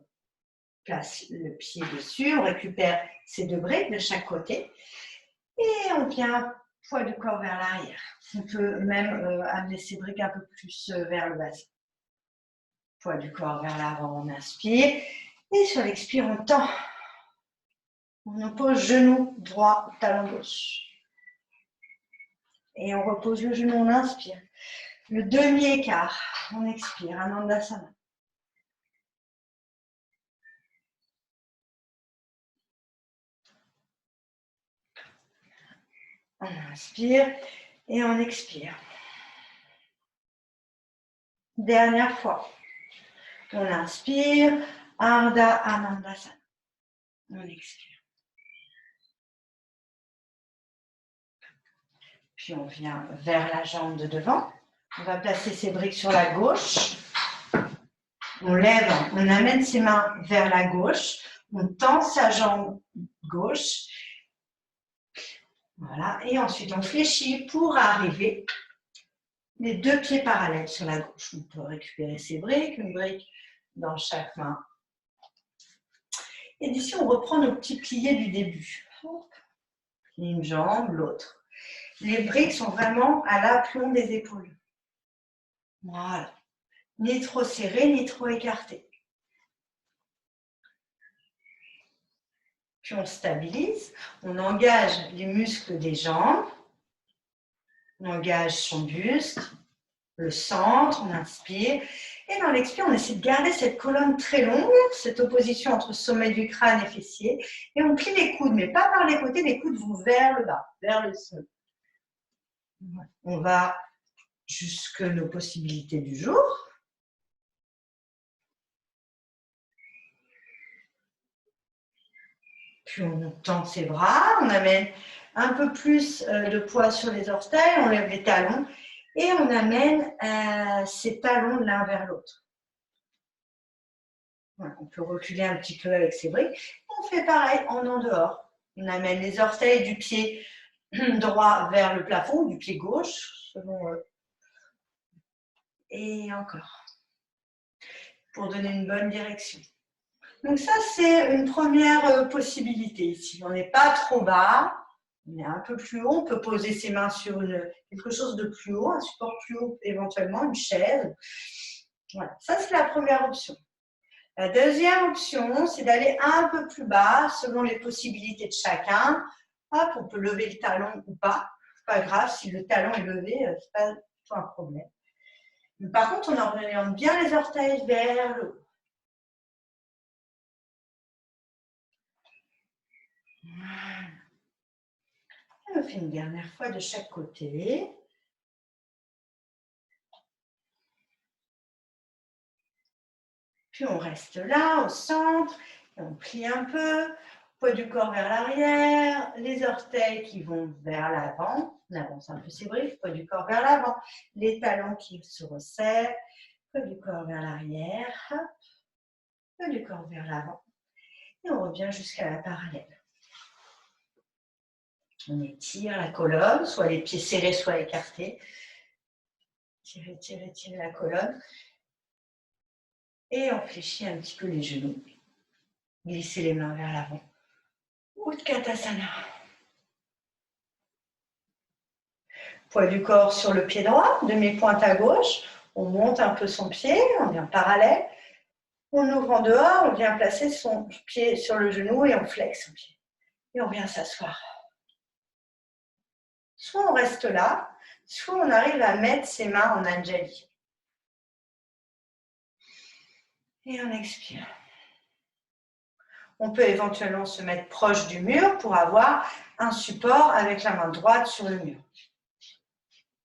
place le pied dessus. On récupère ces deux briques de chaque côté. Et on vient, poids du corps vers l'arrière. On peut même amener ces briques un peu plus vers le bassin. Poids du corps vers l'avant, on inspire. Et sur l'expire, on tend. On oppose genou droit, talon gauche. Et on repose le genou, on inspire. Le demi-écart, on expire, Anandasana. On inspire et on expire. Dernière fois. On inspire, Ardha Anandasana. On expire. Puis on vient vers la jambe de devant. On va placer ces briques sur la gauche. On lève, on amène ses mains vers la gauche, on tend sa jambe gauche. Voilà, et ensuite on fléchit pour arriver les deux pieds parallèles sur la gauche. On peut récupérer ses briques, une brique dans chaque main. Et d'ici, on reprend nos petits pliés du début. Une jambe, l'autre. Les briques sont vraiment à l'aplomb des épaules. Voilà. Ni trop serré, ni trop écarté. Puis on stabilise, on engage les muscles des jambes, on engage son buste, le centre, on inspire. Et dans l'expire, on essaie de garder cette colonne très longue, cette opposition entre sommet du crâne et fessier. Et on plie les coudes, mais pas par les côtés, les coudes vont vers le bas, vers le sol. On va jusque nos possibilités du jour. Puis on tend ses bras, on amène un peu plus de poids sur les orteils, on lève les talons et on amène ses talons l'un vers l'autre. Voilà, on peut reculer un petit peu avec ses briques. On fait pareil en dehors. On amène les orteils du pied droit vers le plafond, du pied gauche, selon et encore, pour donner une bonne direction. Donc ça, c'est une première possibilité ici. On n'est pas trop bas, on est un peu plus haut. On peut poser ses mains sur quelque chose de plus haut, un support plus haut, éventuellement une chaise. Voilà, ça c'est la première option. La deuxième option, c'est d'aller un peu plus bas, selon les possibilités de chacun. Hop, on peut lever le talon ou pas. Pas grave, si le talon est levé, c'est pas du tout un problème. Mais par contre, on oriente bien les orteils vers le haut. On fait une dernière fois de chaque côté. Puis on reste là, au centre, et on plie un peu, poids du corps vers l'arrière, les orteils qui vont vers l'avant, on avance un peu ses briques, poids du corps vers l'avant, les talons qui se resserrent, poids du corps vers l'arrière, poids du corps vers l'avant, et on revient jusqu'à la parallèle. On étire la colonne, soit les pieds serrés, soit écartés. Tirez, tirez, tirez la colonne. Et on fléchit un petit peu les genoux. Glissez les mains vers l'avant. Utkatasana. Poids du corps sur le pied droit, demi-pointe à gauche. On monte un peu son pied, on vient parallèle. On ouvre en dehors, on vient placer son pied sur le genou et on flexe son pied. Et on vient s'asseoir. Soit on reste là, soit on arrive à mettre ses mains en Anjali. Et on expire. On peut éventuellement se mettre proche du mur pour avoir un support avec la main droite sur le mur.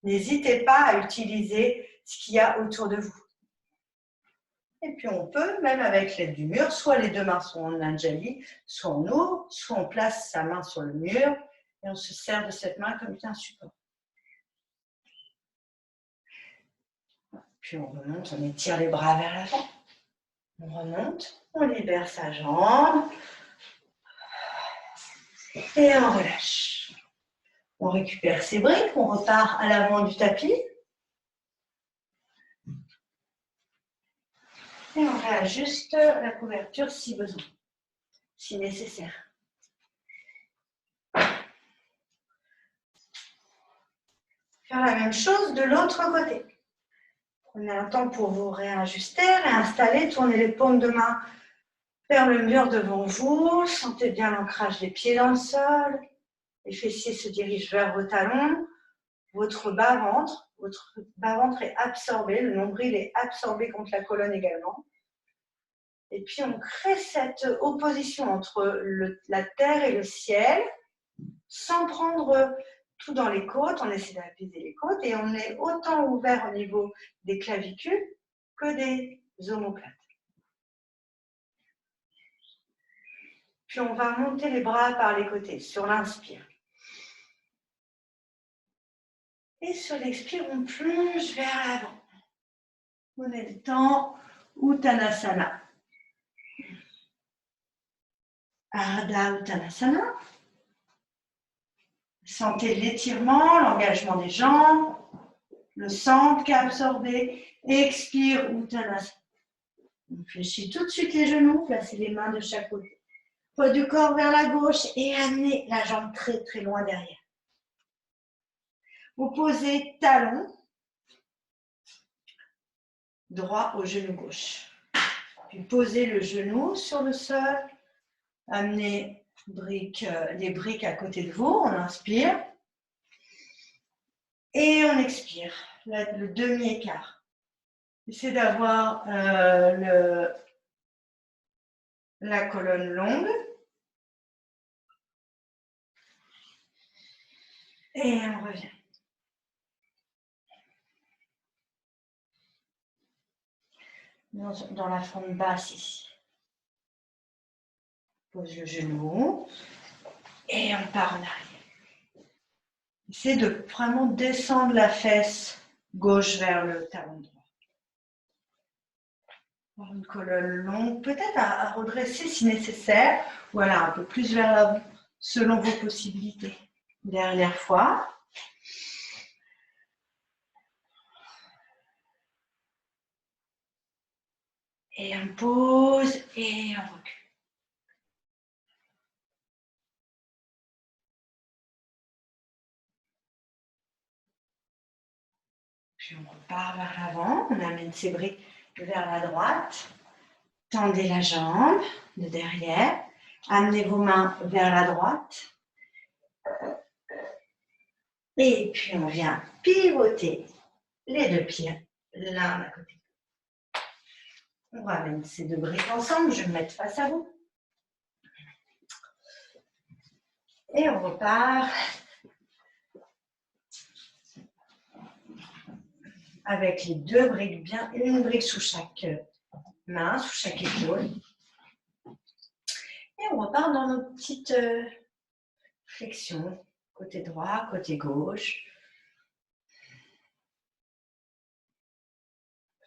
N'hésitez pas à utiliser ce qu'il y a autour de vous. Et puis on peut, même avec l'aide du mur, soit les deux mains sont en Anjali, soit on ouvre, soit on place sa main sur le mur et on se sert de cette main comme un support. Puis on remonte, on étire les bras vers l'avant. On remonte, on libère sa jambe et on relâche. On récupère ses briques, on repart à l'avant du tapis. Et on réajuste la couverture si besoin, si nécessaire. Faire la même chose de l'autre côté. Prenez un temps pour vous réajuster, réinstaller, tournez les paumes de main vers le mur devant vous. Sentez bien l'ancrage des pieds dans le sol. Les fessiers se dirigent vers vos talons. Votre bas-ventre est absorbé, le nombril est absorbé contre la colonne également. Et puis on crée cette opposition entre la terre et le ciel, sans prendre tout dans les côtes, on essaie d'apaiser les côtes et on est autant ouvert au niveau des clavicules que des omoplates. Puis on va monter les bras par les côtés sur l'inspire. Et sur l'expire, on plonge vers l'avant. Prenez le temps Uttanasana. Ardha Uttanasana. Sentez l'étirement, l'engagement des jambes, le centre qui est absorbé. Expire Uttanasana. On fléchit tout de suite les genoux, placez les mains de chaque côté. Poids du corps vers la gauche et amenez la jambe très très loin derrière. Vous posez talon droit au genou gauche. Puis posez le genou sur le sol. Amenez les briques à côté de vous. On inspire. Et on expire. Le demi-écart. Essayez d'avoir la colonne longue. Et on revient. Dans la forme basse ici. Pose le genou. Et on part en arrière. Essayez de vraiment descendre la fesse gauche vers le talon droit. Avoir une colonne longue, peut-être à redresser si nécessaire. Voilà, un peu plus vers l'avant, selon vos possibilités. Dernière fois. Et on pose et on recule. Puis on repart vers l'avant, on amène ses briques vers la droite. Tendez la jambe de derrière. Amenez vos mains vers la droite. Et puis on vient pivoter les deux pieds l'un à côté. On ramène ces deux briques ensemble, je vais me mettre face à vous. Et on repart avec les deux briques bien, une brique sous chaque main, sous chaque épaule. Et on repart dans nos petites flexions, côté droit, côté gauche.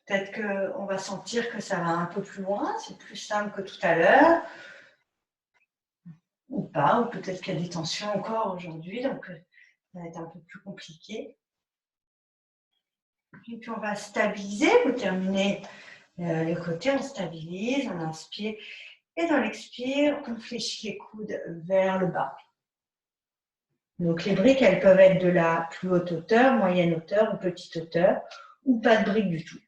Peut-être qu'on va sentir que ça va un peu plus loin, c'est plus simple que tout à l'heure. Ou pas, ou peut-être qu'il y a des tensions encore aujourd'hui, donc ça va être un peu plus compliqué. Et puis on va stabiliser, vous terminez le côté, on stabilise, on inspire. Et dans l'expire, on fléchit les coudes vers le bas. Donc les briques, elles peuvent être de la plus haute hauteur, moyenne hauteur ou petite hauteur, ou pas de briques du tout.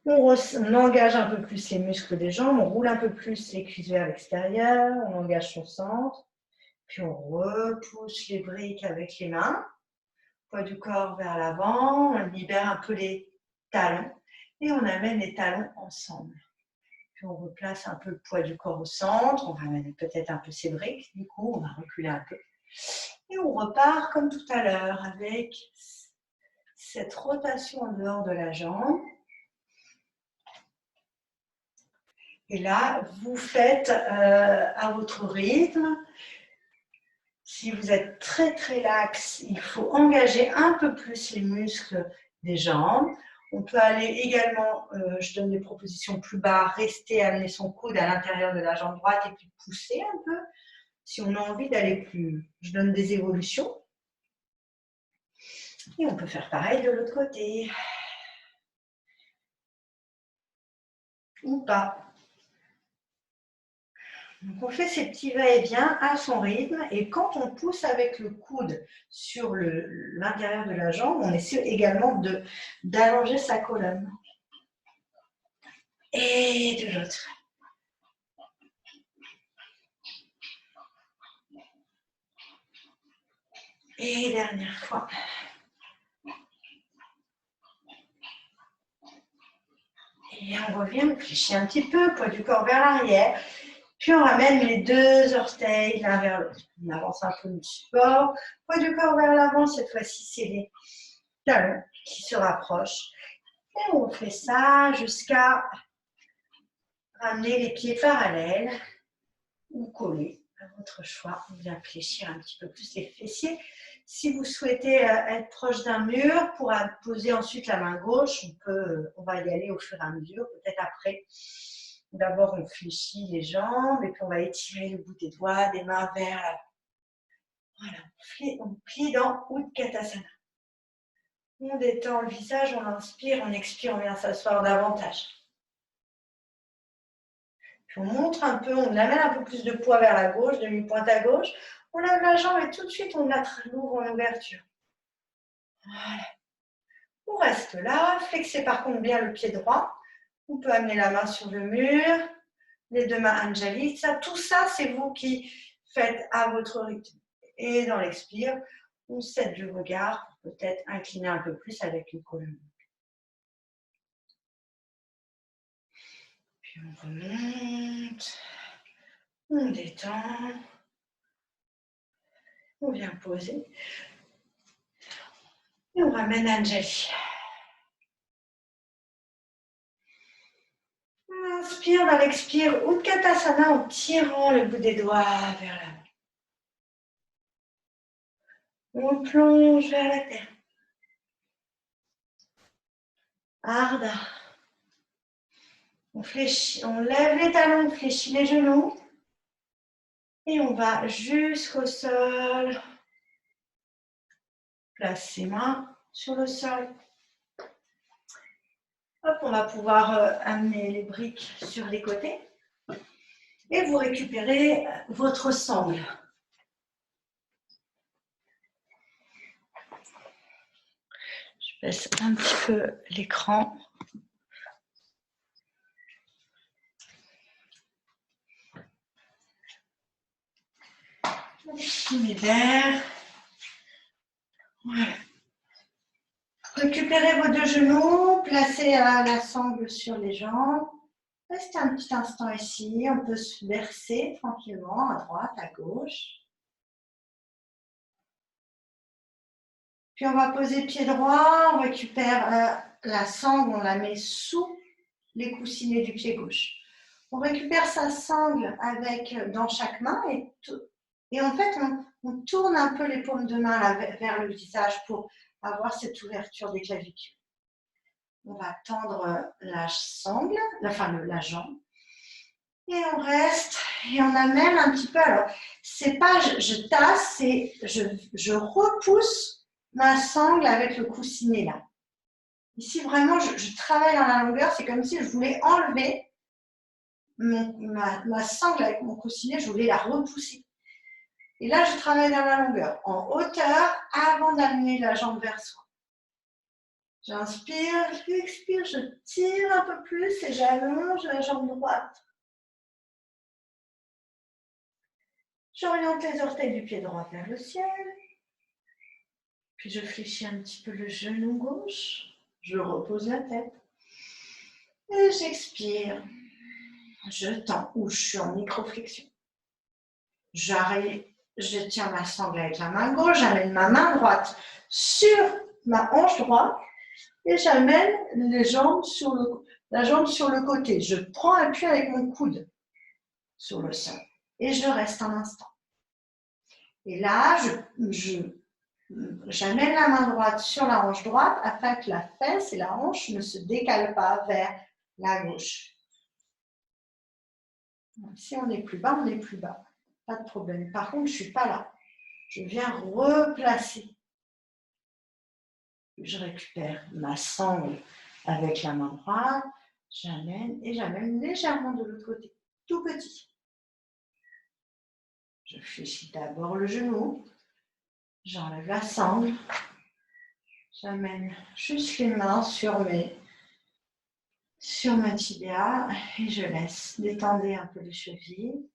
On engage un peu plus les muscles des jambes, on roule un peu plus les cuisses vers l'extérieur, on engage son centre, puis on repousse les briques avec les mains, poids du corps vers l'avant, on libère un peu les talons et on amène les talons ensemble. Puis on replace un peu le poids du corps au centre, on ramène peut-être un peu ses briques, du coup on va reculer un peu. Et on repart comme tout à l'heure avec cette rotation en dehors de la jambe. Et là, vous faites à votre rythme. Si vous êtes très très lax, il faut engager un peu plus les muscles des jambes. On peut aller également, je donne des propositions plus bas, rester, amener son coude à l'intérieur de la jambe droite et puis pousser un peu. Si on a envie d'aller plus, je donne des évolutions. Et on peut faire pareil de l'autre côté. Ou pas. Donc on fait ces petits va-et-vient à son rythme et quand on pousse avec le coude sur l'intérieur de la jambe, on essaie également d'allonger sa colonne. Et de l'autre. Et dernière fois. Et on revient, on fléchit un petit peu, poids du corps vers l'arrière. Puis on ramène les deux orteils l'un vers l'autre. On avance un peu le support. Poids du corps vers l'avant, cette fois-ci, c'est les talons qui se rapprochent. Et on fait ça jusqu'à ramener les pieds parallèles ou collés. à votre choix, bien fléchir un petit peu plus les fessiers. Si vous souhaitez être proche d'un mur, pour poser ensuite la main gauche, on va y aller au fur et à mesure, peut-être après. D'abord, on fléchit les jambes et puis on va étirer le bout des doigts, des mains vers l'avant. Voilà, on plie dans Utkatasana. On détend le visage, on inspire, on expire, on vient s'asseoir davantage. Puis on montre un peu, on amène un peu plus de poids vers la gauche, demi-pointe à gauche. On lève la jambe et tout de suite, on l'ouvre en ouverture. Voilà. On reste là, flexez par contre bien le pied droit. On peut amener la main sur le mur, les deux mains Anjalisa. Tout ça, c'est vous qui faites à votre rythme. Et dans l'expire, on cède le regard pour peut-être incliner un peu plus avec une colonne. Puis on remonte, on détend, on vient poser. Et on ramène Anjali. On inspire dans l'expire Utkatasana en tirant le bout des doigts vers l'avant. On plonge vers la terre. Ardha. On lève les talons, on fléchit les genoux. Et on va jusqu'au sol. Place ses mains sur le sol. Hop, on va pouvoir amener les briques sur les côtés. Et vous récupérez votre sangle. Je baisse un petit peu l'écran. On libère. Voilà. Récupérez vos deux genoux, placez la sangle sur les jambes. Restez un petit instant ici. On peut se verser tranquillement à droite, à gauche. Puis on va poser pied droit. On récupère la sangle, on la met sous les coussinets du pied gauche. On récupère sa sangle dans chaque main et en fait, on tourne un peu les paumes de main là, vers le visage pour avoir cette ouverture des clavicules. On va tendre la sangle, la jambe. Et on reste et on amène un petit peu. Alors, c'est pas je tasse, c'est je repousse ma sangle avec le coussinet là. Ici, vraiment, je travaille dans la longueur. C'est comme si je voulais enlever ma sangle avec mon coussinet, je voulais la repousser. Et là, je travaille dans la longueur, en hauteur, avant d'amener la jambe vers soi. J'inspire, j'expire, je tire un peu plus et j'allonge la jambe droite. J'oriente les orteils du pied droit vers le ciel. Puis je fléchis un petit peu le genou gauche. Je repose la tête. Et j'expire. Je tends ou je suis en microflexion. J'arrive, je tiens ma sangle avec la main gauche, j'amène ma main droite sur ma hanche droite et j'amène la jambe sur le côté. Je prends appui avec mon coude sur le sol et je reste un instant. Et là, j'amène la main droite sur la hanche droite afin que la fesse et la hanche ne se décalent pas vers la gauche. Si on est plus bas, on est plus bas. Pas de problème. Par contre, je ne suis pas là. Je viens replacer. Je récupère ma sangle avec la main droite. J'amène et j'amène légèrement de l'autre côté. Tout petit. Je fléchis d'abord le genou. J'enlève la sangle. J'amène juste les mains sur ma tibia et je laisse. Détendez un peu les chevilles.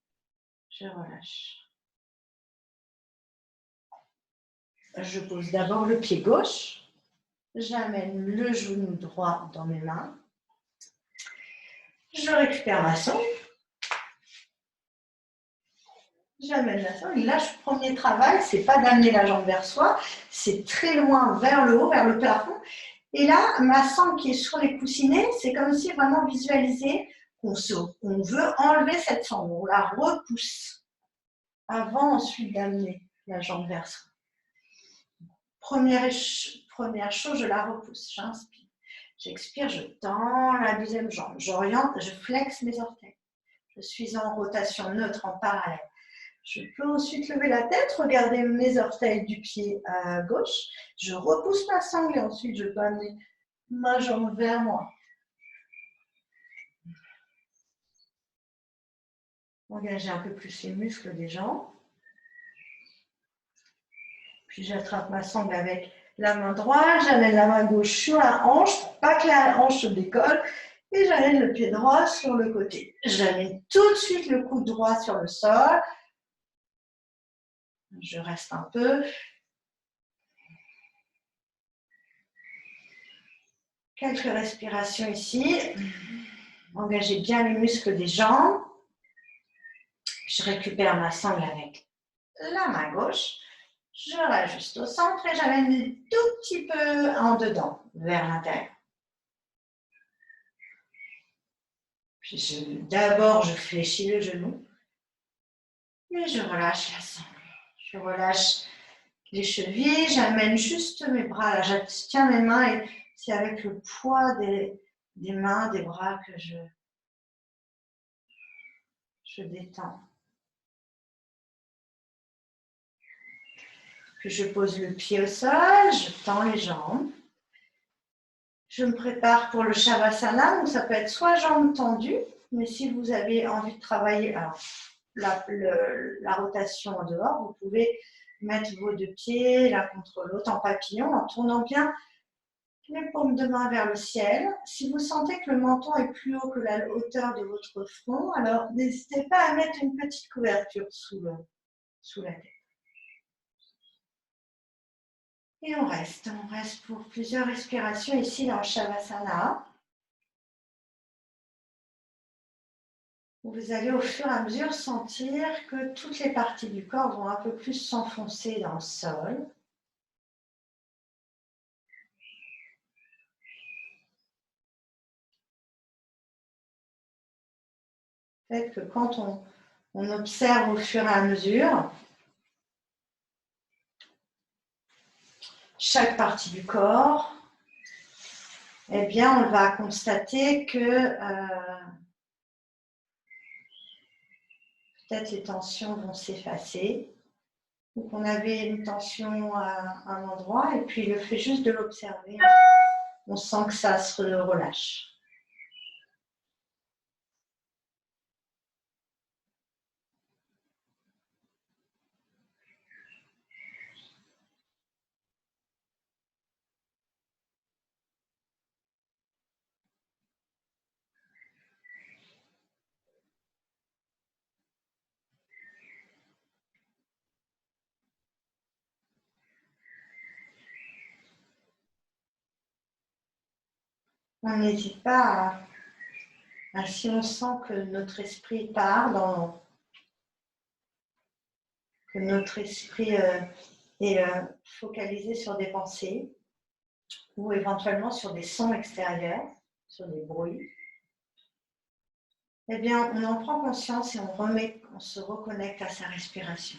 Je relâche. Je pose d'abord le pied gauche. J'amène le genou droit dans mes mains. Je récupère ma sangle. J'amène la sangle. Là, le premier travail, ce n'est pas d'amener la jambe vers soi, c'est très loin vers le haut, vers le plafond. Et là, ma sangle qui est sur les coussinets, c'est comme si vraiment visualiser qu'on veut enlever cette sangle. On la repousse. avant ensuite d'amener la jambe vers soi. Première chose, je la repousse, j'inspire. J'expire, je tends la deuxième jambe. J'oriente, je flexe mes orteils. Je suis en rotation neutre, en parallèle. Je peux ensuite lever la tête, regarder mes orteils du pied à gauche. Je repousse ma sangle et ensuite je peux amener ma jambe vers moi. Engager un peu plus les muscles des jambes. Puis j'attrape ma sangle avec la main droite, j'amène la main gauche sur la hanche pour pas que la hanche se décolle et j'amène le pied droit sur le côté. J'amène tout de suite le coude droit sur le sol. Je reste un peu. Quelques respirations ici. Engagez bien les muscles des jambes. Je récupère ma sangle avec la main gauche. Je rajuste au centre et j'amène un tout petit peu en dedans, vers l'intérieur. Puis d'abord, je fléchis le genou et je relâche la sangle. Je relâche les chevilles, j'amène juste mes bras là, je tiens mes mains et c'est avec le poids des mains, des bras que je détends. Puis je pose le pied au sol, je tends les jambes. Je me prépare pour le Shavasana, donc ça peut être soit jambes tendues, mais si vous avez envie de travailler alors, la rotation en dehors, vous pouvez mettre vos deux pieds l'un contre l'autre en papillon, en tournant bien les paumes de main vers le ciel. Si vous sentez que le menton est plus haut que la hauteur de votre front, alors n'hésitez pas à mettre une petite couverture sous la tête. Et on reste pour plusieurs respirations ici dans le Shavasana. Vous allez au fur et à mesure sentir que toutes les parties du corps vont un peu plus s'enfoncer dans le sol. Peut-être que quand on observe au fur et à mesure chaque partie du corps, eh bien, on va constater que peut-être les tensions vont s'effacer, ou qu'on avait une tension à un endroit, et puis le fait juste de l'observer, on sent que ça se relâche. On n'hésite pas si on sent que notre esprit part, que notre esprit est focalisé sur des pensées ou éventuellement sur des sons extérieurs, sur des bruits, eh bien, on en prend conscience et on se reconnecte à sa respiration.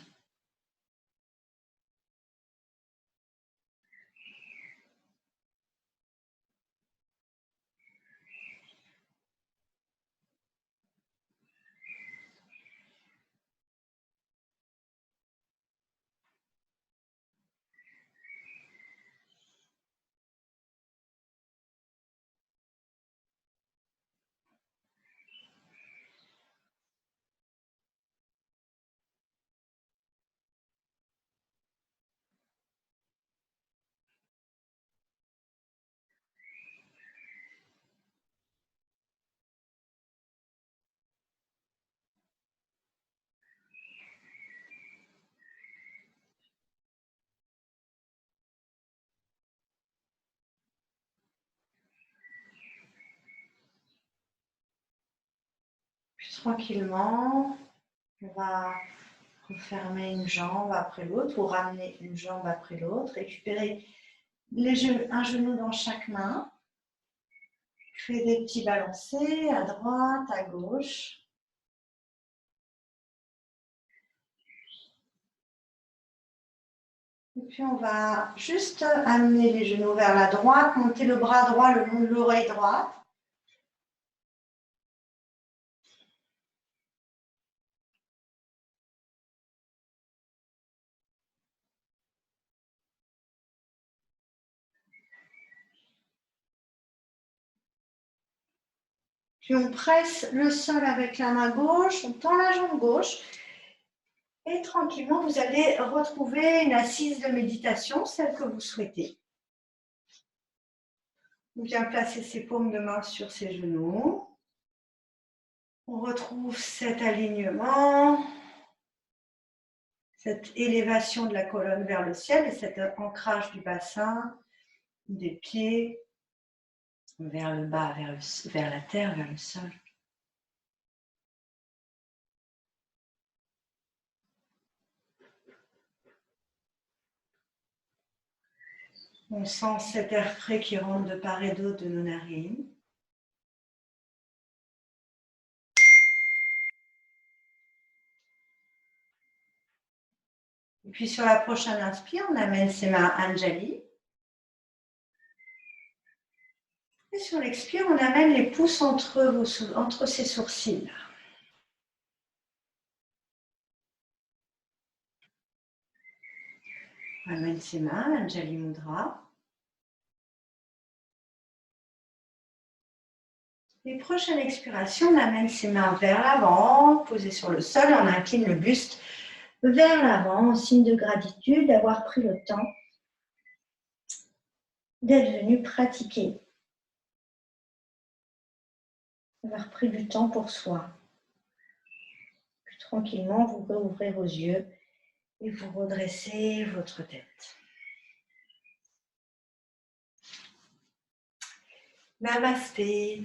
Puis tranquillement, on va refermer une jambe après l'autre ou ramener une jambe après l'autre, récupérer un genou dans chaque main, créer des petits balancés à droite, à gauche. Et puis on va juste amener les genoux vers la droite, monter le bras droit le long de l'oreille droite. Puis on presse le sol avec la main gauche, on tend la jambe gauche. Et tranquillement, vous allez retrouver une assise de méditation, celle que vous souhaitez. On vient placer ses paumes de main sur ses genoux. On retrouve cet alignement, cette élévation de la colonne vers le ciel et cet ancrage du bassin, des pieds vers le bas, vers la terre, vers le sol. On sent cet air frais qui rentre de part et d'autre de nos narines. Et puis sur la prochaine inspire, on amène ses mains à Anjali. Et sur l'expire, on amène les pouces entre ses sourcils. On amène ses mains, Anjali Mudra. Et prochaine expiration, on amène ses mains vers l'avant, posées sur le sol, et on incline le buste vers l'avant en signe de gratitude d'avoir pris le temps d'être venu pratiquer, d'avoir pris du temps pour soi. Puis tranquillement, vous ouvrez vos yeux et vous redressez votre tête. Namasté.